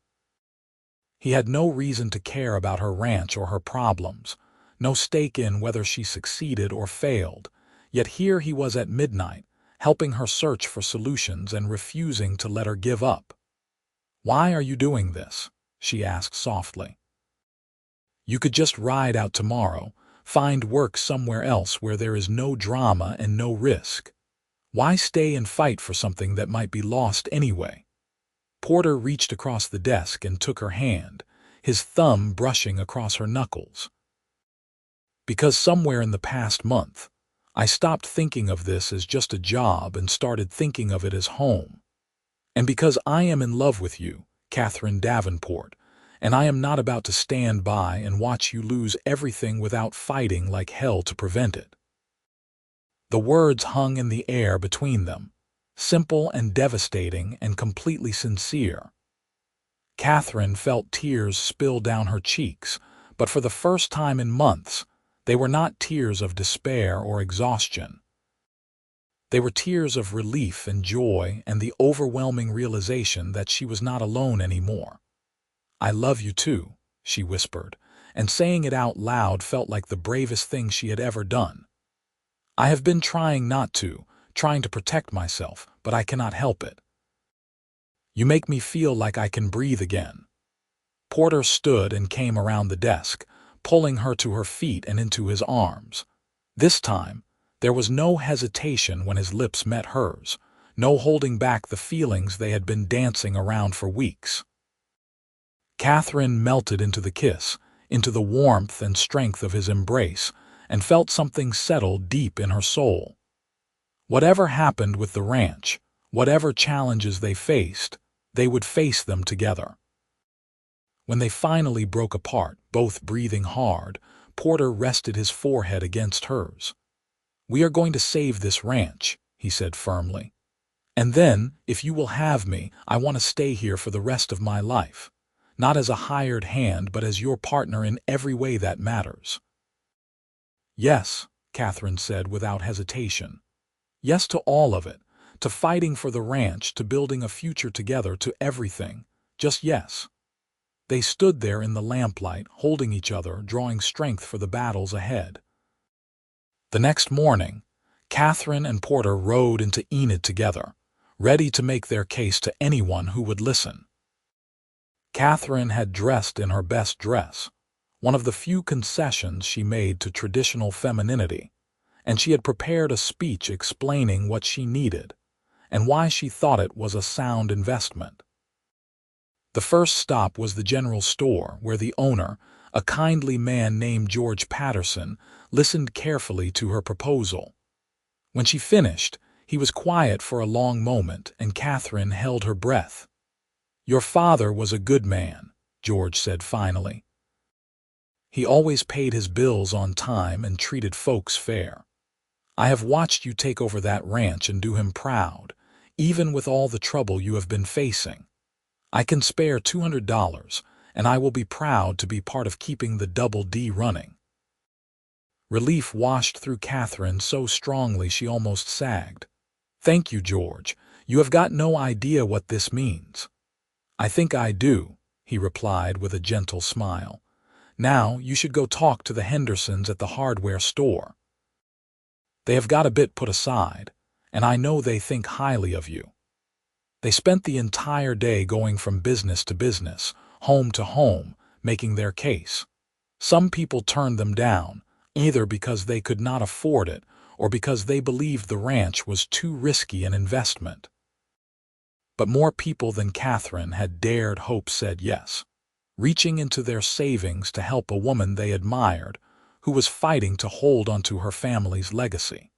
He had no reason to care about her ranch or her problems, no stake in whether she succeeded or failed, yet here he was at midnight, helping her search for solutions and refusing to let her give up. "Why are you doing this?" she asked softly. "You could just ride out tomorrow, find work somewhere else where there is no drama and no risk. Why stay and fight for something that might be lost anyway?" Porter reached across the desk and took her hand, his thumb brushing across her knuckles. "Because somewhere in the past month, I stopped thinking of this as just a job and started thinking of it as home. And because I am in love with you, Catherine Davenport, and I am not about to stand by and watch you lose everything without fighting like hell to prevent it." The words hung in the air between them, simple and devastating and completely sincere. Catherine felt tears spill down her cheeks, but for the first time in months, they were not tears of despair or exhaustion. They were tears of relief and joy and the overwhelming realization that she was not alone anymore. "I love you too," she whispered, and saying it out loud felt like the bravest thing she had ever done. "I have been trying not to, trying to protect myself, but I cannot help it. You make me feel like I can breathe again." Porter stood and came around the desk, pulling her to her feet and into his arms. This time, there was no hesitation when his lips met hers, no holding back the feelings they had been dancing around for weeks. Catherine melted into the kiss, into the warmth and strength of his embrace, and felt something settle deep in her soul. Whatever happened with the ranch, whatever challenges they faced, they would face them together. When they finally broke apart, both breathing hard, Porter rested his forehead against hers. "We are going to save this ranch," he said firmly. "And then, if you will have me, I want to stay here for the rest of my life. Not as a hired hand, but as your partner in every way that matters." "Yes," Catherine said without hesitation. "Yes to all of it, to fighting for the ranch, to building a future together, to everything. Just yes." They stood there in the lamplight, holding each other, drawing strength for the battles ahead. The next morning, Catherine and Porter rode into Enid together, ready to make their case to anyone who would listen. Catherine had dressed in her best dress, one of the few concessions she made to traditional femininity, and she had prepared a speech explaining what she needed and why she thought it was a sound investment. The first stop was the general store, where the owner, a kindly man named George Patterson, listened carefully to her proposal. When she finished, he was quiet for a long moment, and Catherine held her breath. "Your father was a good man," George said finally. "He always paid his bills on time and treated folks fair. I have watched you take over that ranch and do him proud, even with all the trouble you have been facing. I can spare $200, and I will be proud to be part of keeping the Double D running." Relief washed through Catherine so strongly she almost sagged. Thank you, George. You have got no idea what this means. I think I do, he replied with a gentle smile. Now you should go talk to the Hendersons at the hardware store. They have got a bit put aside, and I know they think highly of you. They spent the entire day going from business to business, home to home, making their case. Some people turned them down, either because they could not afford it or because they believed the ranch was too risky an investment. But more people than Catherine had dared hope said yes, reaching into their savings to help a woman they admired who was fighting to hold onto her family's legacy.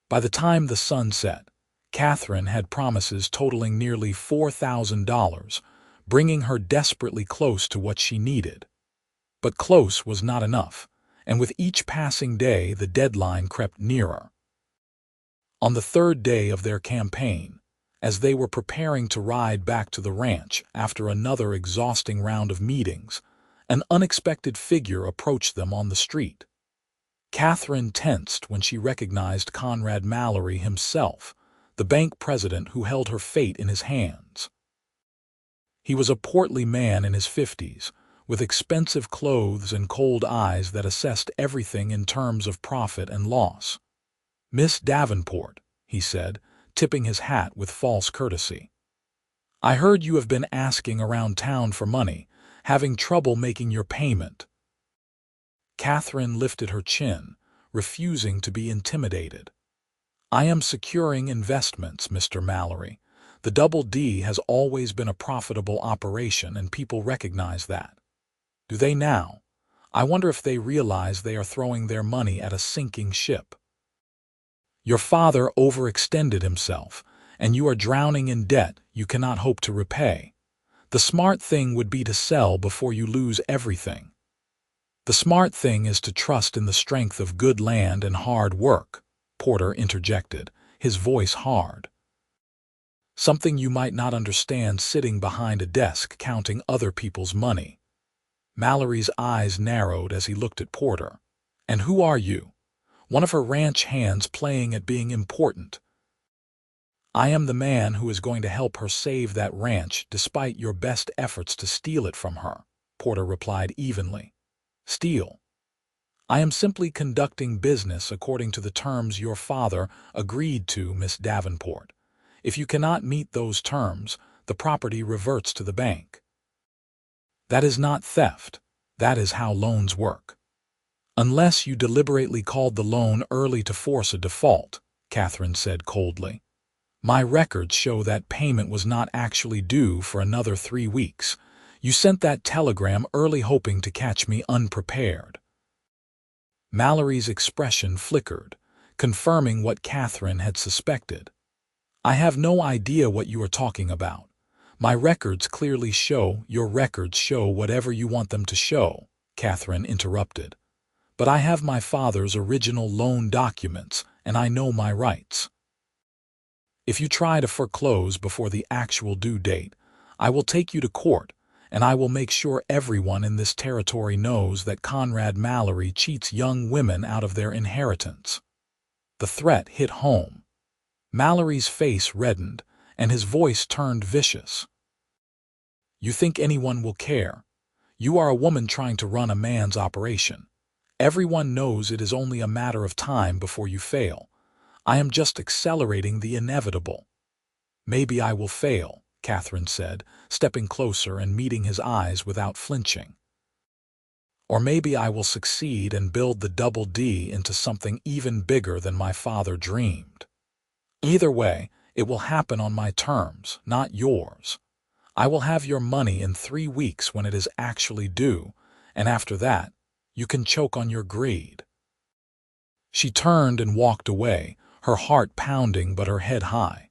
By the time the sun set, Catherine had promises totaling nearly $4,000, bringing her desperately close to what she needed. But close was not enough, and with each passing day the deadline crept nearer. On the third day of their campaign, as they were preparing to ride back to the ranch after another exhausting round of meetings, an unexpected figure approached them on the street. Catherine tensed when she recognized Conrad Mallory himself, the bank president who held her fate in his hands. He was a portly man in his 50s, with expensive clothes and cold eyes that assessed everything in terms of profit and loss. "Miss Davenport," he said, tipping his hat with false courtesy. "I heard you have been asking around town for money, having trouble making your payment." Catherine lifted her chin, refusing to be intimidated. "I am securing investments, Mr. Mallory. The Double D has always been a profitable operation and people recognize that. Do they now? I wonder if they realize they are throwing their money at a sinking ship. Your father overextended himself, and you are drowning in debt you cannot hope to repay. The smart thing would be to sell before you lose everything." "The smart thing is to trust in the strength of good land and hard work," Porter interjected, his voice hard. "Something you might not understand sitting behind a desk counting other people's money." Mallory's eyes narrowed as he looked at Porter. "And who are you? One of her ranch hands playing at being important." "I am the man who is going to help her save that ranch despite your best efforts to steal it from her," Porter replied evenly. "Steal? I am simply conducting business according to the terms your father agreed to, Miss Davenport. If you cannot meet those terms, the property reverts to the bank." "That is not theft. That is how loans work." "Unless you deliberately called the loan early to force a default," Catherine said coldly. "My records show that payment was not actually due for another 3 weeks. You sent that telegram early hoping to catch me unprepared." Mallory's expression flickered, confirming what Catherine had suspected. "I have no idea what you are talking about. My records clearly show your records show whatever you want them to show," Catherine interrupted. "But I have my father's original loan documents, and I know my rights. If you try to foreclose before the actual due date, I will take you to court, and I will make sure everyone in this territory knows that Conrad Mallory cheats young women out of their inheritance." The threat hit home. Mallory's face reddened, and his voice turned vicious. "You think anyone will care? You are a woman trying to run a man's operation. Everyone knows it is only a matter of time before you fail. I am just accelerating the inevitable." "Maybe I will fail," Catherine said, stepping closer and meeting his eyes without flinching. "Or maybe I will succeed and build the Double D into something even bigger than my father dreamed. Either way, it will happen on my terms, not yours. I will have your money in 3 weeks when it is actually due, and after that, you can choke on your greed." She turned and walked away, her heart pounding but her head high.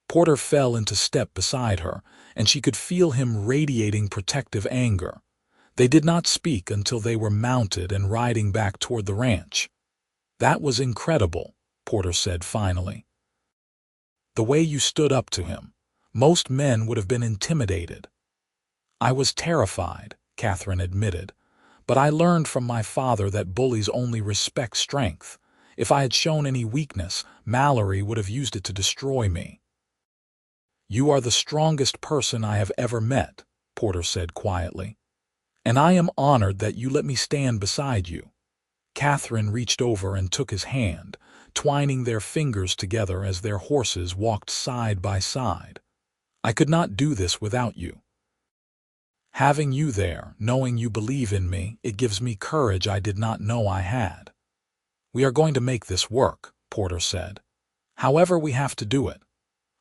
Porter fell into step beside her, and she could feel him radiating protective anger. They did not speak until they were mounted and riding back toward the ranch. "That was incredible," Porter said finally. "The way you stood up to him. Most men would have been intimidated." "I was terrified," Catherine admitted, "but I learned from my father that bullies only respect strength. If I had shown any weakness, Mallory would have used it to destroy me. You are the strongest person I have ever met, Porter said quietly. And I am honored that you let me stand beside you. Catherine reached over and took his hand, twining their fingers together as their horses walked side by side. I could not do this without you. Having you there, knowing you believe in me, it gives me courage I did not know I had. We are going to make this work, Porter said. However we have to do it.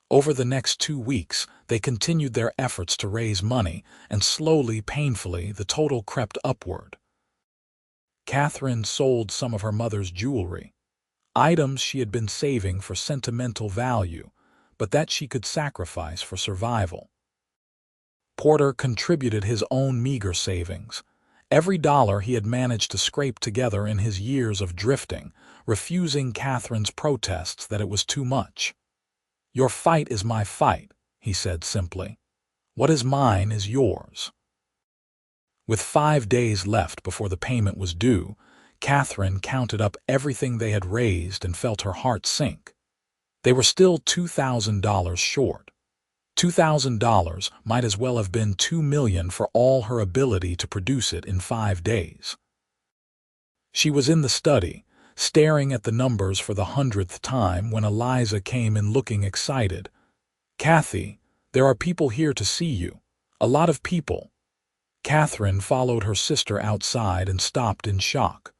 Over the next 2 weeks, they continued their efforts to raise money, and slowly, painfully, the total crept upward. Catherine sold some of her mother's jewelry, items she had been saving for sentimental value, but that she could sacrifice for survival. Porter contributed his own meager savings, every dollar he had managed to scrape together in his years of drifting, refusing Catherine's protests that it was too much. Your fight is my fight, he said simply. What is mine is yours. With 5 days left before the payment was due, Catherine counted up everything they had raised and felt her heart sink. They were still $2,000 short. $2,000 might as well have been $2 million for all her ability to produce it in 5 days. She was in the study, staring at the numbers for the 100th time when Eliza came in looking excited. Kathy, there are people here to see you. A lot of people. Catherine followed her sister outside and stopped in shock.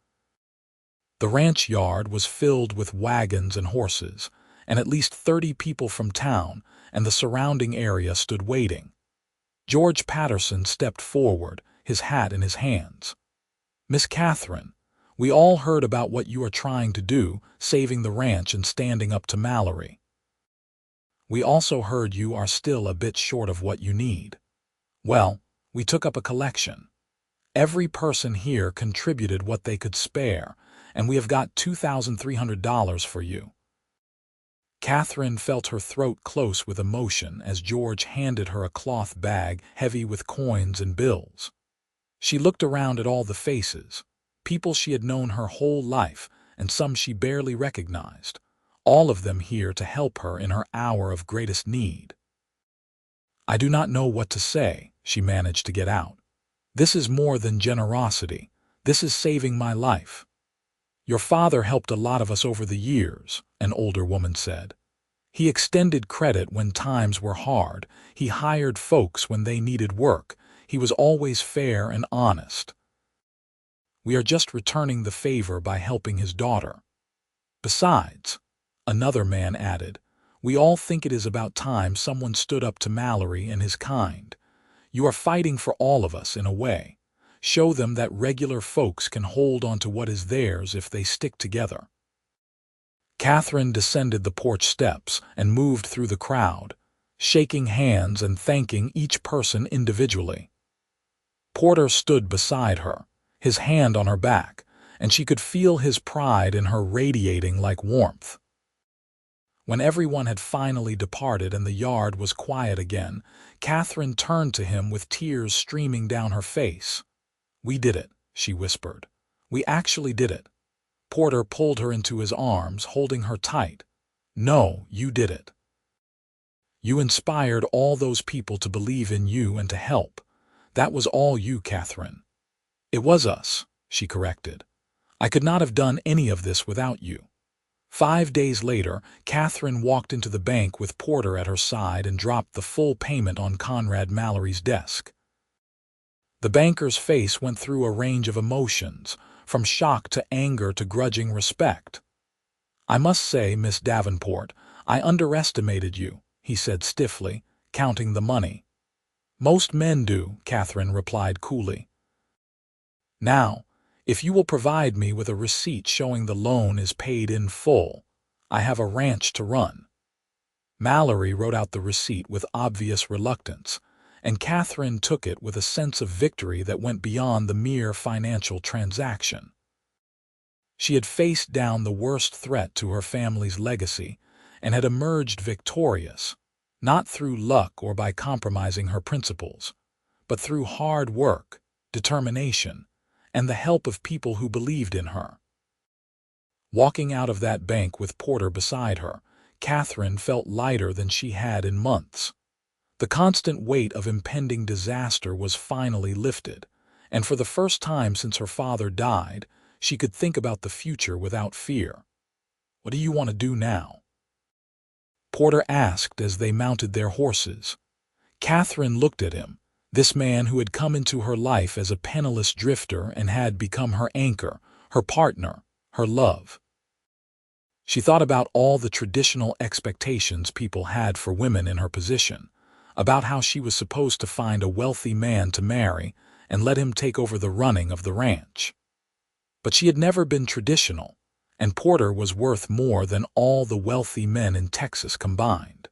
The ranch yard was filled with wagons and horses, and at least 30 people from town and the surrounding area stood waiting. George Patterson stepped forward, his hat in his hands. Miss Catherine, we all heard about what you are trying to do, saving the ranch and standing up to Mallory. We also heard you are still a bit short of what you need. Well, we took up a collection. Every person here contributed what they could spare, and we have got $2,300 for you. Catherine felt her throat close with emotion as George handed her a cloth bag heavy with coins and bills. She looked around at all the faces, people she had known her whole life and some she barely recognized, all of them here to help her in her hour of greatest need. I do not know what to say, she managed to get out. This is more than generosity. This is saving my life. Your father helped a lot of us over the years, an older woman said. He extended credit when times were hard. He hired folks when they needed work. He was always fair and honest. We are just returning the favor by helping his daughter. Besides, another man added, we all think it is about time someone stood up to Mallory and his kind. You are fighting for all of us in a way. Show them that regular folks can hold on to what is theirs if they stick together. Catherine descended the porch steps and moved through the crowd, shaking hands and thanking each person individually. Porter stood beside her, his hand on her back, and she could feel his pride in her radiating like warmth. When everyone had finally departed and the yard was quiet again, Catherine turned to him with tears streaming down her face. We did it, she whispered. We actually did it. Porter pulled her into his arms, holding her tight. No, you did it. You inspired all those people to believe in you and to help. That was all you, Catherine. It was us, she corrected. I could not have done any of this without you. 5 days later, Catherine walked into the bank with Porter at her side and dropped the full payment on Conrad Mallory's desk. The banker's face went through a range of emotions, from shock to anger to grudging respect. I must say, Miss Davenport, I underestimated you, he said stiffly, counting the money. Most men do, Catherine replied coolly. Now, if you will provide me with a receipt showing the loan is paid in full, I have a ranch to run. Mallory wrote out the receipt with obvious reluctance, and Catherine took it with a sense of victory that went beyond the mere financial transaction. She had faced down the worst threat to her family's legacy and had emerged victorious, not through luck or by compromising her principles, but through hard work, determination, and the help of people who believed in her. Walking out of that bank with Porter beside her, Catherine felt lighter than she had in months. The constant weight of impending disaster was finally lifted, and for the first time since her father died, she could think about the future without fear. "What do you want to do now?" Porter asked as they mounted their horses. Catherine looked at him, this man who had come into her life as a penniless drifter and had become her anchor, her partner, her love. She thought about all the traditional expectations people had for women in her position, about how she was supposed to find a wealthy man to marry and let him take over the running of the ranch. But she had never been traditional, and Porter was worth more than all the wealthy men in Texas combined.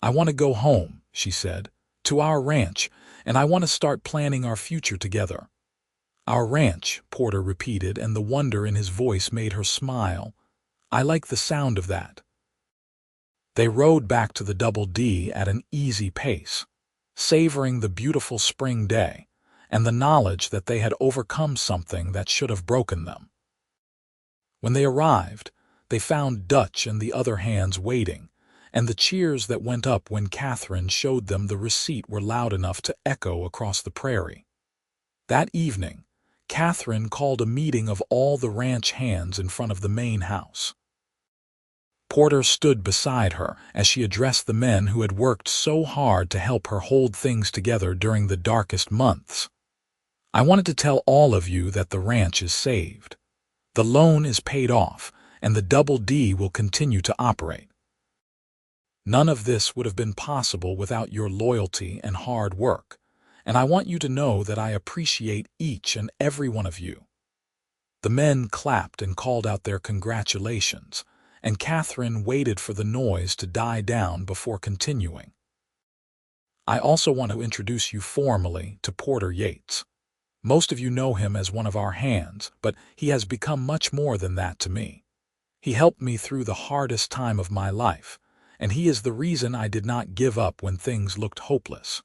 "I want to go home," she said, "to our ranch, and I want to start planning our future together." "Our ranch," Porter repeated, and the wonder in his voice made her smile. "I like the sound of that." They rode back to the Double D at an easy pace, savoring the beautiful spring day and the knowledge that they had overcome something that should have broken them. When they arrived, they found Dutch and the other hands waiting, and the cheers that went up when Catherine showed them the receipt were loud enough to echo across the prairie. That evening, Catherine called a meeting of all the ranch hands in front of the main house. Porter stood beside her as she addressed the men who had worked so hard to help her hold things together during the darkest months. "I wanted to tell all of you that the ranch is saved. The loan is paid off, and the Double D will continue to operate. None of this would have been possible without your loyalty and hard work, and I want you to know that I appreciate each and every one of you." The men clapped and called out their congratulations, and Catherine waited for the noise to die down before continuing. "I also want to introduce you formally to Porter Yates. Most of you know him as one of our hands, but he has become much more than that to me. He helped me through the hardest time of my life, and he is the reason I did not give up when things looked hopeless.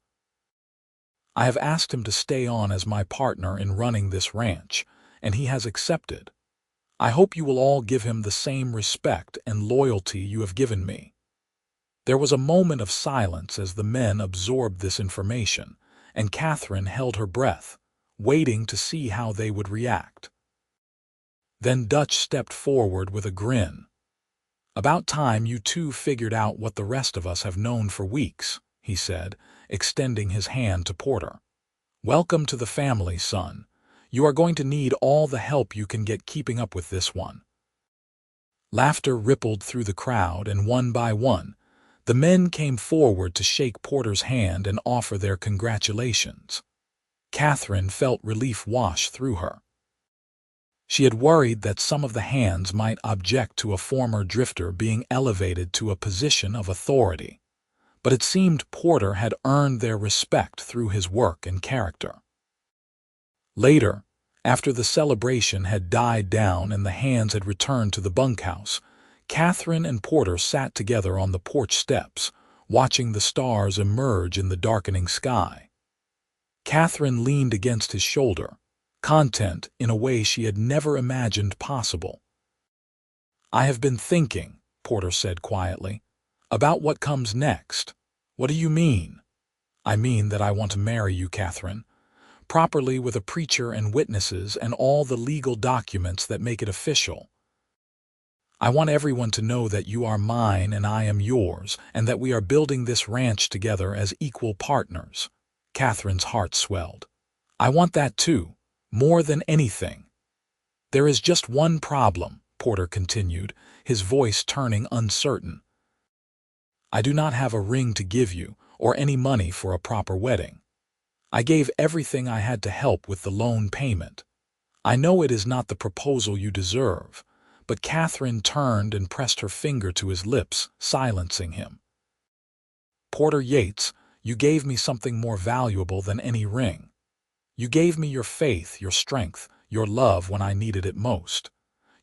I have asked him to stay on as my partner in running this ranch, and he has accepted. I hope you will all give him the same respect and loyalty you have given me." There was a moment of silence as the men absorbed this information, and Catherine held her breath, waiting to see how they would react. Then Dutch stepped forward with a grin. "About time you two figured out what the rest of us have known for weeks," he said, extending his hand to Porter. "Welcome to the family, son. You are going to need all the help you can get keeping up with this one." Laughter rippled through the crowd, and one by one, the men came forward to shake Porter's hand and offer their congratulations. Catherine felt relief wash through her. She had worried that some of the hands might object to a former drifter being elevated to a position of authority, but it seemed Porter had earned their respect through his work and character. Later, after the celebration had died down and the hands had returned to the bunkhouse, Catherine and Porter sat together on the porch steps, watching the stars emerge in the darkening sky. Catherine leaned against his shoulder, content in a way she had never imagined possible. "I have been thinking," Porter said quietly, "about what comes next." "What do you mean?" "I mean that I want to marry you, Catherine, properly with a preacher and witnesses and all the legal documents that make it official. I want everyone to know that you are mine and I am yours, and that we are building this ranch together as equal partners." Catherine's heart swelled. "I want that too, more than anything." "There is just one problem," Porter continued, his voice turning uncertain. "I do not have a ring to give you, or any money for a proper wedding. I gave everything I had to help with the loan payment. I know it is not the proposal you deserve," but Catherine turned and pressed her finger to his lips, silencing him. "Porter Yates, you gave me something more valuable than any ring. You gave me your faith, your strength, your love when I needed it most.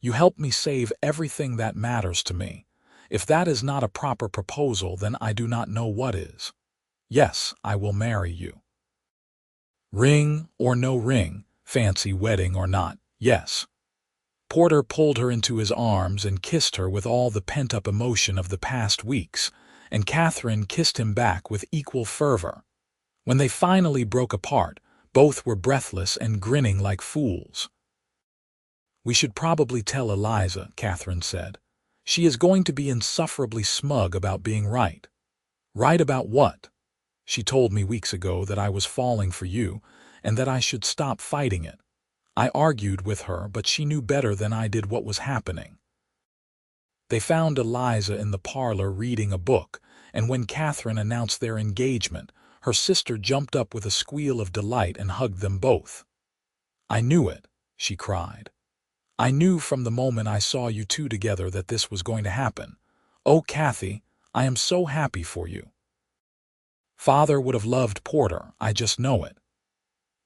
You helped me save everything that matters to me. If that is not a proper proposal, then I do not know what is. Yes, I will marry you. Ring or no ring, fancy wedding or not, yes." Porter pulled her into his arms and kissed her with all the pent-up emotion of the past weeks, and Catherine kissed him back with equal fervor. When they finally broke apart, both were breathless and grinning like fools. "We should probably tell Eliza," Catherine said. "She is going to be insufferably smug about being right." "Right about what?" "She told me weeks ago that I was falling for you and that I should stop fighting it. I argued with her, but she knew better than I did what was happening." They found Eliza in the parlor reading a book, and when Catherine announced their engagement, her sister jumped up with a squeal of delight and hugged them both. "I knew it," she cried. "I knew from the moment I saw you two together that this was going to happen. Oh, Kathy, I am so happy for you. Father would have loved Porter, I just know it."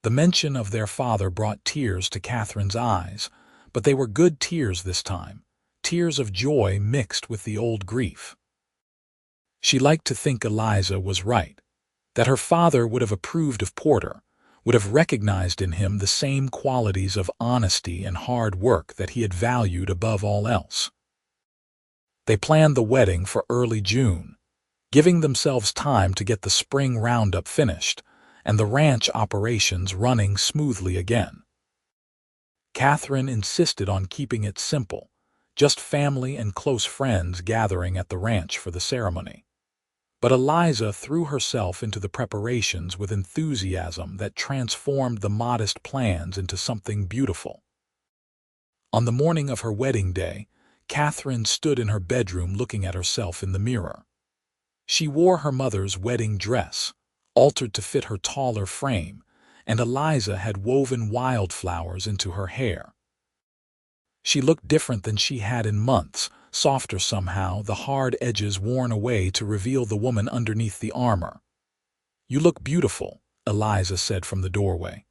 The mention of their father brought tears to Catherine's eyes, but they were good tears this time, tears of joy mixed with the old grief. She liked to think Eliza was right, that her father would have approved of Porter, would have recognized in him the same qualities of honesty and hard work that he had valued above all else. They planned the wedding for early June, giving themselves time to get the spring roundup finished and the ranch operations running smoothly again. Catherine insisted on keeping it simple, just family and close friends gathering at the ranch for the ceremony. But Eliza threw herself into the preparations with enthusiasm that transformed the modest plans into something beautiful. On the morning of her wedding day, Catherine stood in her bedroom looking at herself in the mirror. She wore her mother's wedding dress, altered to fit her taller frame, and Eliza had woven wildflowers into her hair. She looked different than she had in months, softer somehow, the hard edges worn away to reveal the woman underneath the armor. "You look beautiful," Eliza said from the doorway.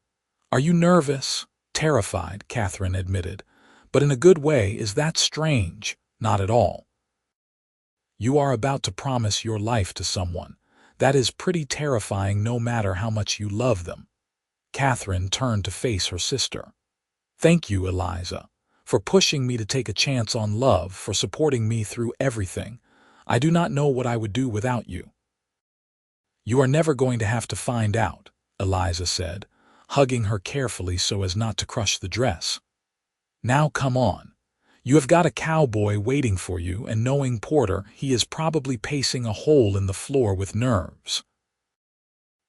"Are you nervous?" "Terrified," Catherine admitted. "But in a good way. Is that strange?" "Not at all. You are about to promise your life to someone. That is pretty terrifying no matter how much you love them." Catherine turned to face her sister. "Thank you, Eliza, for pushing me to take a chance on love, for supporting me through everything. I do not know what I would do without you." "You are never going to have to find out," Eliza said, hugging her carefully so as not to crush the dress. "Now come on. You have got a cowboy waiting for you, and knowing Porter, he is probably pacing a hole in the floor with nerves."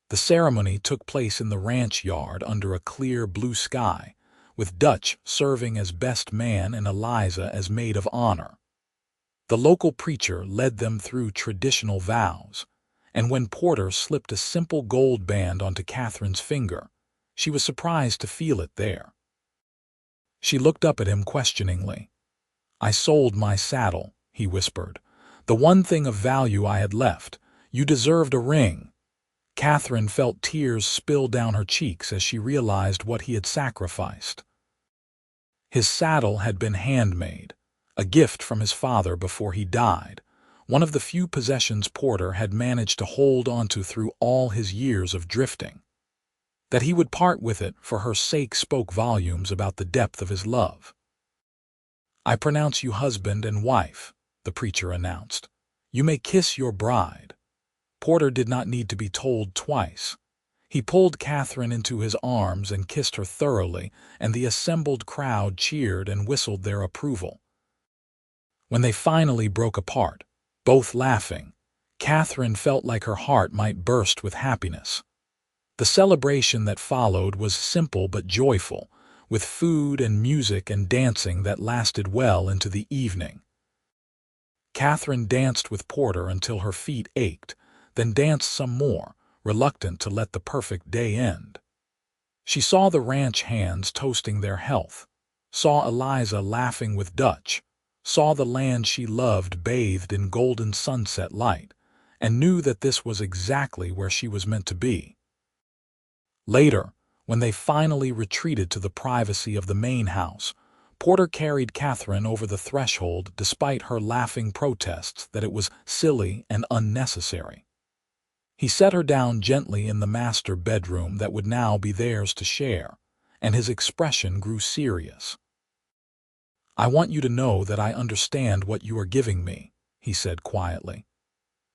The ceremony took place in the ranch yard under a clear blue sky, with Dutch serving as best man and Eliza as maid of honor. The local preacher led them through traditional vows, and when Porter slipped a simple gold band onto Catherine's finger, she was surprised to feel it there. She looked up at him questioningly. "I sold my saddle," he whispered. "The one thing of value I had left. You deserved a ring." Catherine felt tears spill down her cheeks as she realized what he had sacrificed. His saddle had been handmade, a gift from his father before he died, one of the few possessions Porter had managed to hold onto through all his years of drifting. That he would part with it for her sake spoke volumes about the depth of his love. "I pronounce you husband and wife," the preacher announced. "You may kiss your bride." Porter did not need to be told twice. He pulled Catherine into his arms and kissed her thoroughly, and the assembled crowd cheered and whistled their approval. When they finally broke apart, both laughing, Catherine felt like her heart might burst with happiness. The celebration that followed was simple but joyful, with food and music and dancing that lasted well into the evening. Catherine danced with Porter until her feet ached, then danced some more, reluctant to let the perfect day end. She saw the ranch hands toasting their health, saw Eliza laughing with Dutch, saw the land she loved bathed in golden sunset light, and knew that this was exactly where she was meant to be. Later, when they finally retreated to the privacy of the main house, Porter carried Catherine over the threshold despite her laughing protests that it was silly and unnecessary. He set her down gently in the master bedroom that would now be theirs to share, and his expression grew serious. "I want you to know that I understand what you are giving me," he said quietly.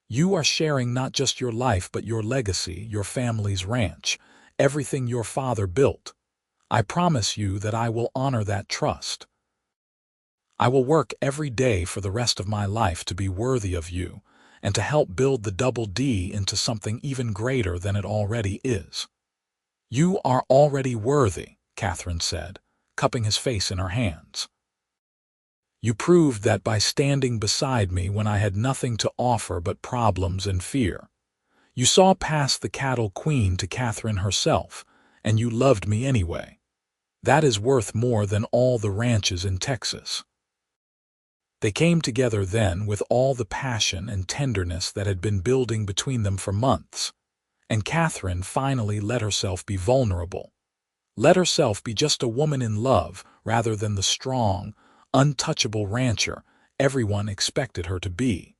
"You are sharing not just your life but your legacy, your family's ranch, everything your father built. I promise you that I will honor that trust. I will work every day for the rest of my life to be worthy of you and to help build the Double D into something even greater than it already is." "You are already worthy," Catherine said, cupping his face in her hands. "You proved that by standing beside me when I had nothing to offer but problems and fear. You saw past the cattle queen to Catherine herself, and you loved me anyway. That is worth more than all the ranches in Texas." They came together then with all the passion and tenderness that had been building between them for months, and Catherine finally let herself be vulnerable. Let herself be just a woman in love rather than the strong, untouchable rancher everyone expected her to be.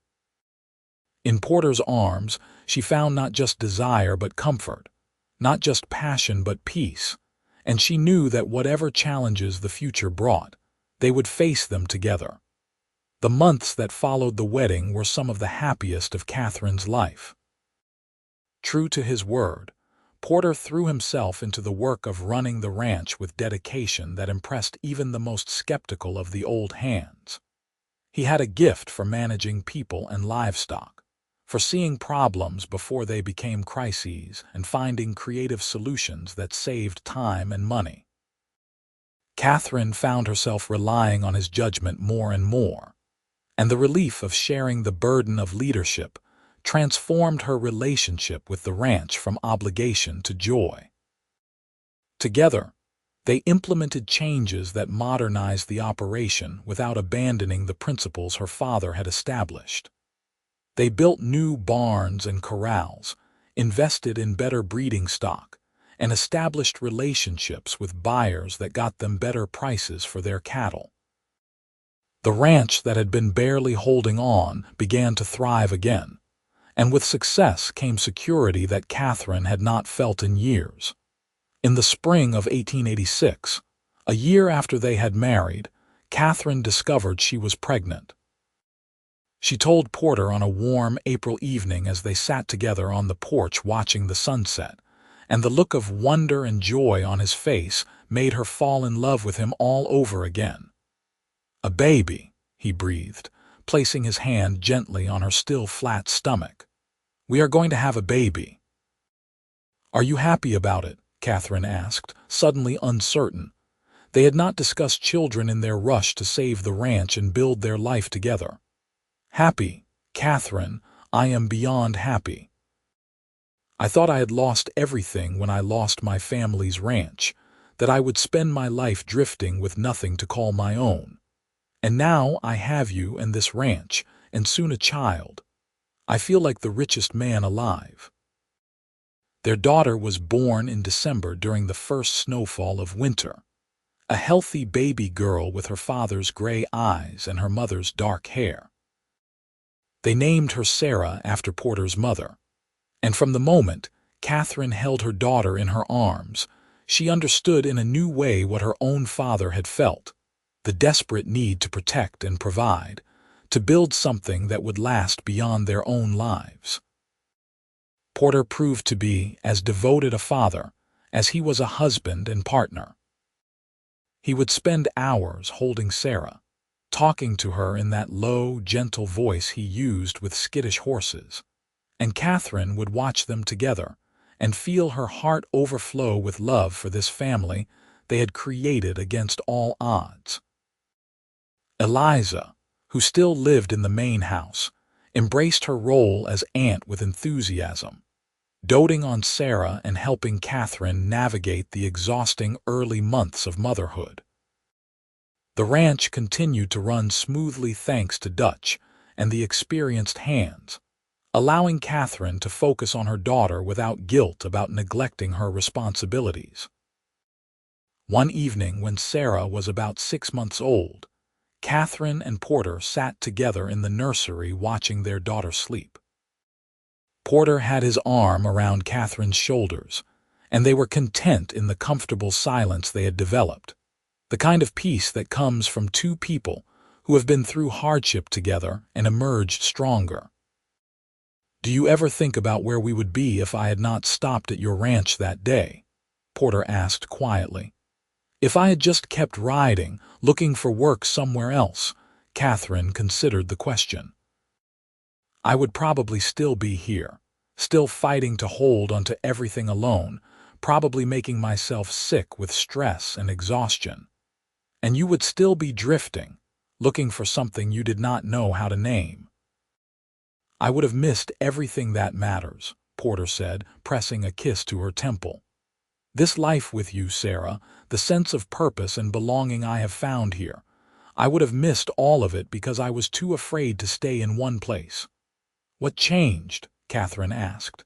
In Porter's arms, she found not just desire but comfort, not just passion but peace, and she knew that whatever challenges the future brought, they would face them together. The months that followed the wedding were some of the happiest of Catherine's life. True to his word, Porter threw himself into the work of running the ranch with dedication that impressed even the most skeptical of the old hands. He had a gift for managing people and livestock, for seeing problems before they became crises and finding creative solutions that saved time and money. Catherine found herself relying on his judgment more and more, and the relief of sharing the burden of leadership transformed her relationship with the ranch from obligation to joy. Together, they implemented changes that modernized the operation without abandoning the principles her father had established. They built new barns and corrals, invested in better breeding stock, and established relationships with buyers that got them better prices for their cattle. The ranch that had been barely holding on began to thrive again, and with success came security that Catherine had not felt in years. In the spring of 1886, a year after they had married, Catherine discovered she was pregnant. She told Porter on a warm April evening as they sat together on the porch watching the sunset, and the look of wonder and joy on his face made her fall in love with him all over again. "A baby," he breathed, placing his hand gently on her still flat stomach. "We are going to have a baby." "Are you happy about it?" Catherine asked, suddenly uncertain. They had not discussed children in their rush to save the ranch and build their life together. "Happy, Catherine, I am beyond happy. I thought I had lost everything when I lost my family's ranch, that I would spend my life drifting with nothing to call my own. And now I have you and this ranch, and soon a child. I feel like the richest man alive." Their daughter was born in December during the first snowfall of winter, a healthy baby girl with her father's gray eyes and her mother's dark hair. They named her Sarah after Porter's mother, and from the moment Catherine held her daughter in her arms, she understood in a new way what her own father had felt: the desperate need to protect and provide, to build something that would last beyond their own lives. Porter proved to be as devoted a father as he was a husband and partner. He would spend hours holding Sarah, talking to her in that low, gentle voice he used with skittish horses, and Catherine would watch them together and feel her heart overflow with love for this family they had created against all odds. Eliza, who still lived in the main house, embraced her role as aunt with enthusiasm, doting on Sarah and helping Catherine navigate the exhausting early months of motherhood. The ranch continued to run smoothly thanks to Dutch and the experienced hands, allowing Catherine to focus on her daughter without guilt about neglecting her responsibilities. One evening when Sarah was about 6 months old, Catherine and Porter sat together in the nursery watching their daughter sleep. Porter had his arm around Catherine's shoulders, and they were content in the comfortable silence they had developed. The kind of peace that comes from two people who have been through hardship together and emerged stronger. Do you ever think about where we would be if I had not stopped at your ranch that day? Porter asked quietly. If I had just kept riding, looking for work somewhere else, Catherine considered the question. I would probably still be here, still fighting to hold onto everything alone, probably making myself sick with stress and exhaustion. And you would still be drifting, looking for something you did not know how to name. I would have missed everything that matters, Porter said, pressing a kiss to her temple. This life with you, Sarah, the sense of purpose and belonging I have found here, I would have missed all of it because I was too afraid to stay in one place. What changed? Catherine asked.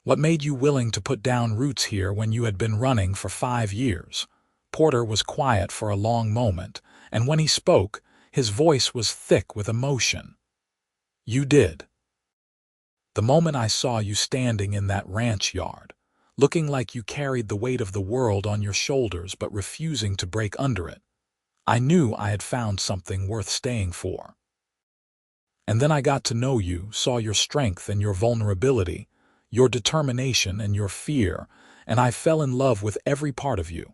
What made you willing to put down roots here when you had been running for 5 years? Porter was quiet for a long moment, and when he spoke, his voice was thick with emotion. You did. The moment I saw you standing in that ranch yard, looking like you carried the weight of the world on your shoulders but refusing to break under it, I knew I had found something worth staying for. And then I got to know you, saw your strength and your vulnerability, your determination and your fear, and I fell in love with every part of you.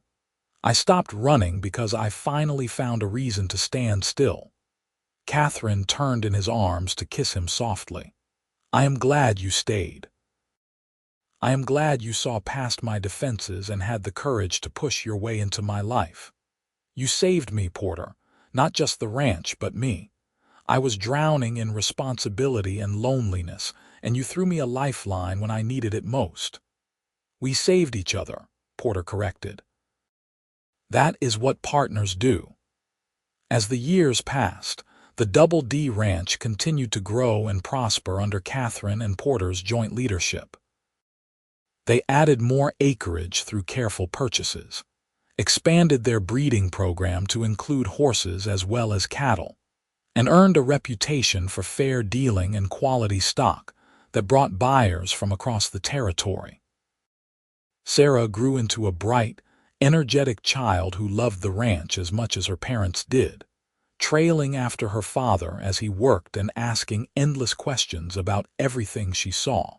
I stopped running because I finally found a reason to stand still. Catherine turned in his arms to kiss him softly. I am glad you stayed. I am glad you saw past my defenses and had the courage to push your way into my life. You saved me, Porter, not just the ranch, but me. I was drowning in responsibility and loneliness, and you threw me a lifeline when I needed it most. We saved each other, Porter corrected. That is what partners do. As the years passed, the Double D Ranch continued to grow and prosper under Catherine and Porter's joint leadership. They added more acreage through careful purchases, expanded their breeding program to include horses as well as cattle, and earned a reputation for fair dealing and quality stock that brought buyers from across the territory. Sarah grew into a bright, energetic child who loved the ranch as much as her parents did, trailing after her father as he worked and asking endless questions about everything she saw.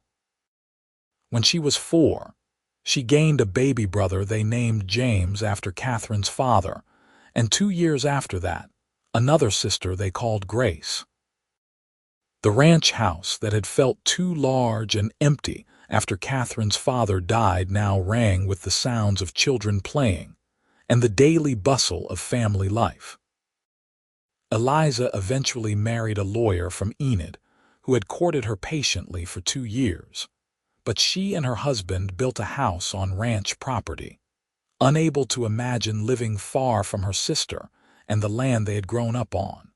When she was 4, she gained a baby brother they named James after Catherine's father, and 2 years after that, another sister they called Grace. The ranch house that had felt too large and empty after Catherine's father died now rang with the sounds of children playing and the daily bustle of family life. Eliza eventually married a lawyer from Enid who had courted her patiently for 2 years. But she and her husband built a house on ranch property, unable to imagine living far from her sister and the land they had grown up on.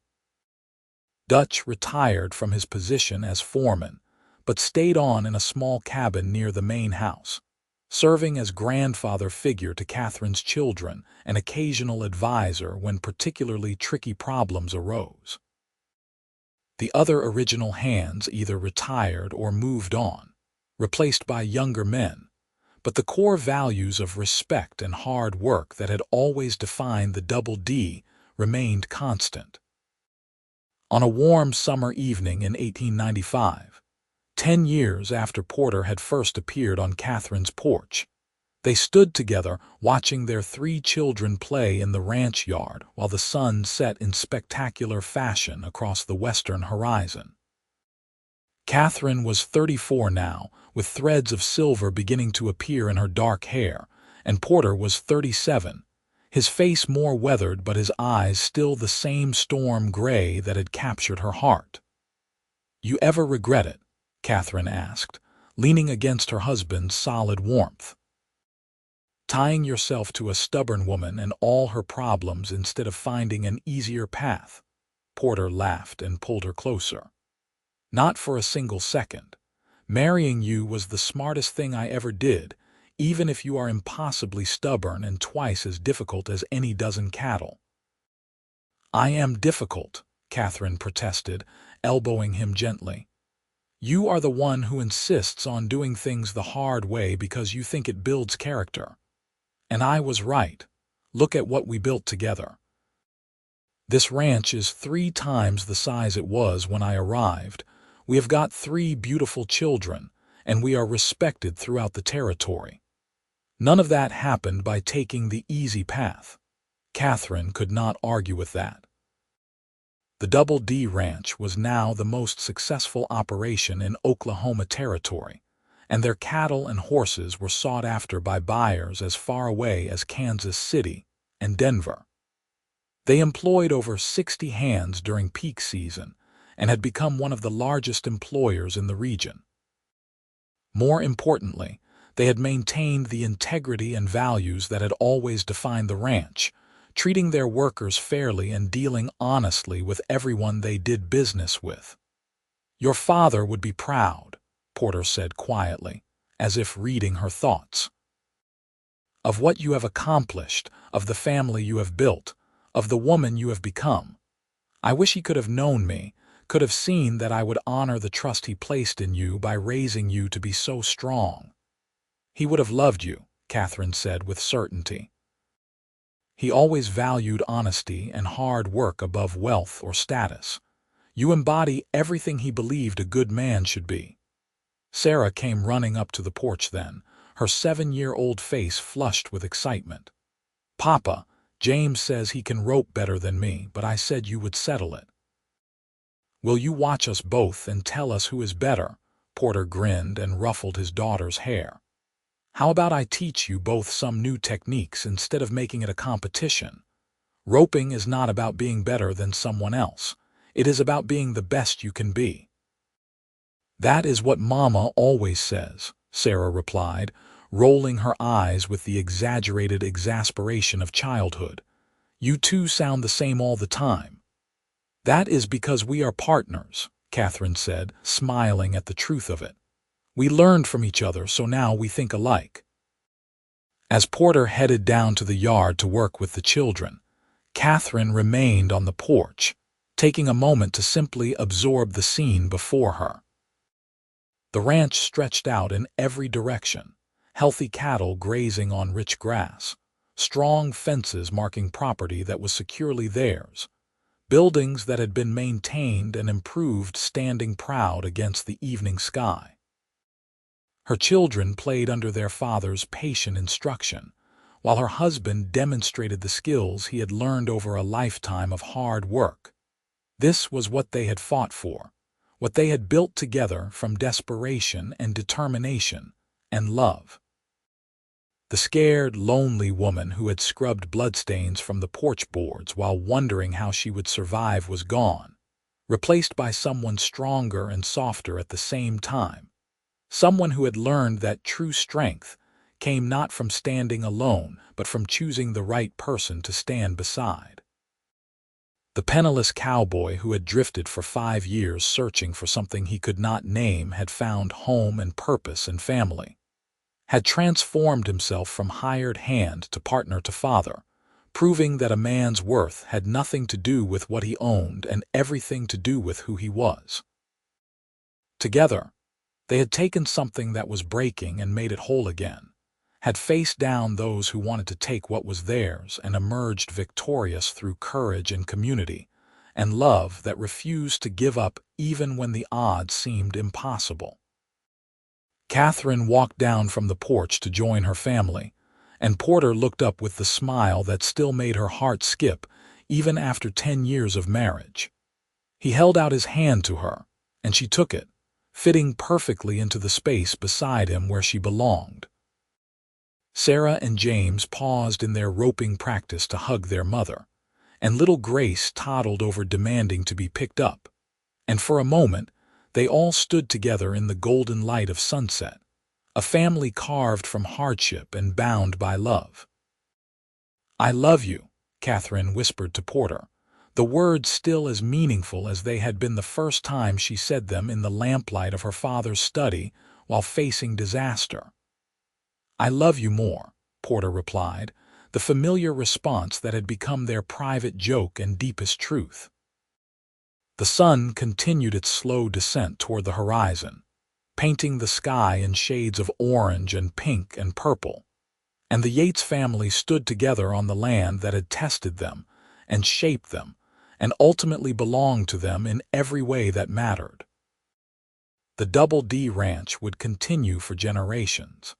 Dutch retired from his position as foreman, but stayed on in a small cabin near the main house, serving as grandfather figure to Catherine's children and occasional advisor when particularly tricky problems arose. The other original hands either retired or moved on, replaced by younger men, but the core values of respect and hard work that had always defined the Double D remained constant. On a warm summer evening in 1895, 10 years after Porter had first appeared on Catherine's porch, they stood together watching their 3 children play in the ranch yard while the sun set in spectacular fashion across the western horizon. Catherine was 34 now, with threads of silver beginning to appear in her dark hair, and Porter was 37, his face more weathered but his eyes still the same storm gray that had captured her heart. You ever regret it? Catherine asked, leaning against her husband's solid warmth. Tying yourself to a stubborn woman and all her problems instead of finding an easier path? Porter laughed and pulled her closer. Not for a single second. Marrying you was the smartest thing I ever did, even if you are impossibly stubborn and twice as difficult as any dozen cattle. I am difficult, Catherine protested, elbowing him gently. You are the one who insists on doing things the hard way because you think it builds character. And I was right. Look at what we built together. This ranch is 3 times the size it was when I arrived. We have got 3 beautiful children, and we are respected throughout the territory. None of that happened by taking the easy path. Catherine could not argue with that. The Double D Ranch was now the most successful operation in Oklahoma Territory, and their cattle and horses were sought after by buyers as far away as Kansas City and Denver. They employed over 60 hands during peak season and had become one of the largest employers in the region. More importantly, they had maintained the integrity and values that had always defined the ranch, treating their workers fairly and dealing honestly with everyone they did business with. "Your father would be proud," Porter said quietly, as if reading her thoughts, "of what you have accomplished, of the family you have built, of the woman you have become. I wish he could have known me, could have seen that I would honor the trust he placed in you by raising you to be so strong." "He would have loved you," Catherine said with certainty. "He always valued honesty and hard work above wealth or status. You embody everything he believed a good man should be." Sarah came running up to the porch then, her 7-year-old face flushed with excitement. "Papa, James says he can rope better than me, but I said you would settle it." "Will you watch us both and tell us who is better?" Porter grinned and ruffled his daughter's hair. "How about I teach you both some new techniques instead of making it a competition? Roping is not about being better than someone else. It is about being the best you can be." "That is what Mama always says," Sarah replied, rolling her eyes with the exaggerated exasperation of childhood. "You two sound the same all the time." "That is because we are partners," Catherine said, smiling at the truth of it. "We learned from each other, so now we think alike." As Porter headed down to the yard to work with the children, Catherine remained on the porch, taking a moment to simply absorb the scene before her. The ranch stretched out in every direction, healthy cattle grazing on rich grass, strong fences marking property that was securely theirs, buildings that had been maintained and improved standing proud against the evening sky. Her children played under their father's patient instruction, while her husband demonstrated the skills he had learned over a lifetime of hard work. This was what they had fought for, what they had built together from desperation and determination and love. The scared, lonely woman who had scrubbed bloodstains from the porch boards while wondering how she would survive was gone, replaced by someone stronger and softer at the same time. Someone who had learned that true strength came not from standing alone, but from choosing the right person to stand beside. The penniless cowboy who had drifted for 5 years searching for something he could not name had found home and purpose and family, had transformed himself from hired hand to partner to father, proving that a man's worth had nothing to do with what he owned and everything to do with who he was. Together, they had taken something that was breaking and made it whole again, had faced down those who wanted to take what was theirs and emerged victorious through courage and community, and love that refused to give up even when the odds seemed impossible. Catherine walked down from the porch to join her family, and Porter looked up with the smile that still made her heart skip even after 10 years of marriage. He held out his hand to her, and she took it, fitting perfectly into the space beside him where she belonged. Sarah and James paused in their roping practice to hug their mother, and little Grace toddled over demanding to be picked up, and for a moment they all stood together in the golden light of sunset, a family carved from hardship and bound by love. "I love you," Catherine whispered to Porter, the words still as meaningful as they had been the first time she said them in the lamplight of her father's study while facing disaster. "I love you more," Porter replied, the familiar response that had become their private joke and deepest truth. The sun continued its slow descent toward the horizon, painting the sky in shades of orange and pink and purple, And the Yates family stood together on the land that had tested them and shaped them and ultimately belonged to them in every way that mattered. The Double D Ranch would continue for generations,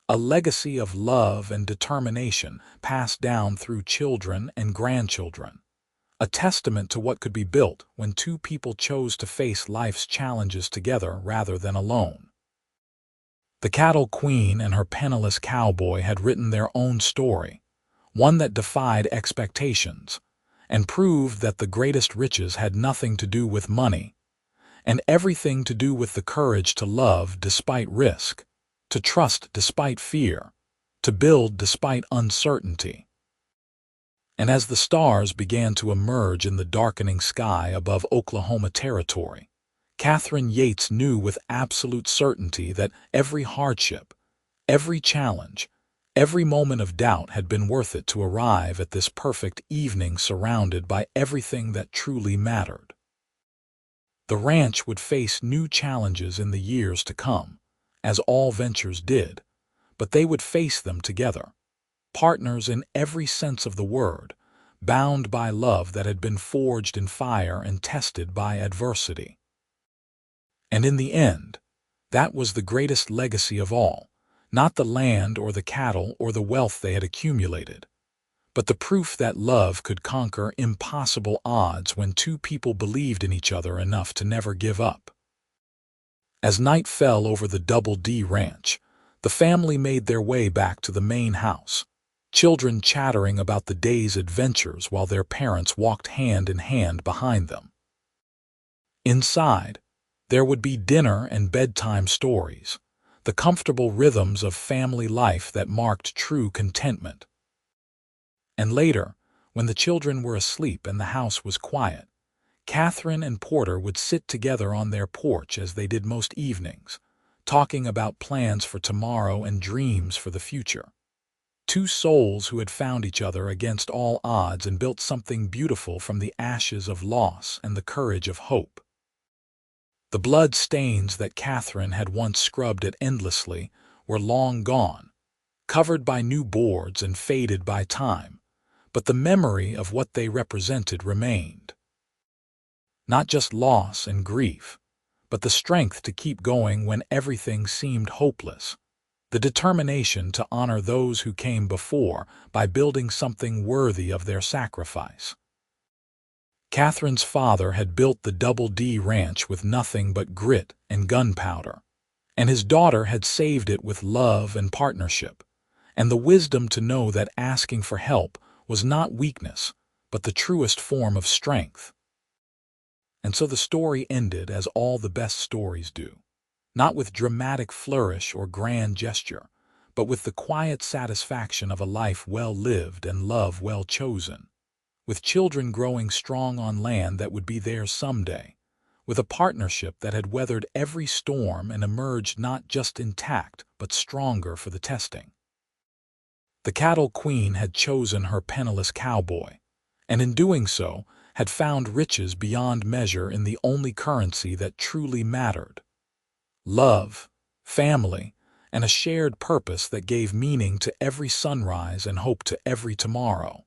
a legacy of love and determination passed down through children and grandchildren, a testament to what could be built when two people chose to face life's challenges together rather than alone. The Cattle Queen and her penniless cowboy had written their own story, one that defied expectations, and proved that the greatest riches had nothing to do with money, and everything to do with the courage to love despite risk, to trust despite fear, to build despite uncertainty. And as the stars began to emerge in the darkening sky above Oklahoma Territory, Catherine Yates knew with absolute certainty that every hardship, every challenge, every moment of doubt had been worth it to arrive at this perfect evening surrounded by everything that truly mattered. The ranch would face new challenges in the years to come, as all ventures did, but they would face them together, partners in every sense of the word, bound by love that had been forged in fire and tested by adversity. And in the end, that was the greatest legacy of all, not the land or the cattle or the wealth they had accumulated, but the proof that love could conquer impossible odds when two people believed in each other enough to never give up. As night fell over the Double D Ranch, the family made their way back to the main house, children chattering about the day's adventures while their parents walked hand in hand behind them. Inside, there would be dinner and bedtime stories, the comfortable rhythms of family life that marked true contentment. And later, when the children were asleep and the house was quiet, Catherine and Porter would sit together on their porch as they did most evenings, talking about plans for tomorrow and dreams for the future. Two souls who had found each other against all odds and built something beautiful from the ashes of loss and the courage of hope. The blood stains that Catherine had once scrubbed at endlessly were long gone, covered by new boards and faded by time, but the memory of what they represented remained. Not just loss and grief, but the strength to keep going when everything seemed hopeless, the determination to honor those who came before by building something worthy of their sacrifice. Catherine's father had built the Double D Ranch with nothing but grit and gunpowder, and his daughter had saved it with love and partnership, and the wisdom to know that asking for help was not weakness, but the truest form of strength. And so the story ended as all the best stories do, not with dramatic flourish or grand gesture, but with the quiet satisfaction of a life well lived and love well chosen, with children growing strong on land that would be theirs someday, with a partnership that had weathered every storm and emerged not just intact but stronger for the testing. The Cattle Queen had chosen her penniless cowboy, and in doing so had found riches beyond measure in the only currency that truly mattered: love, family, and a shared purpose that gave meaning to every sunrise and hope to every tomorrow.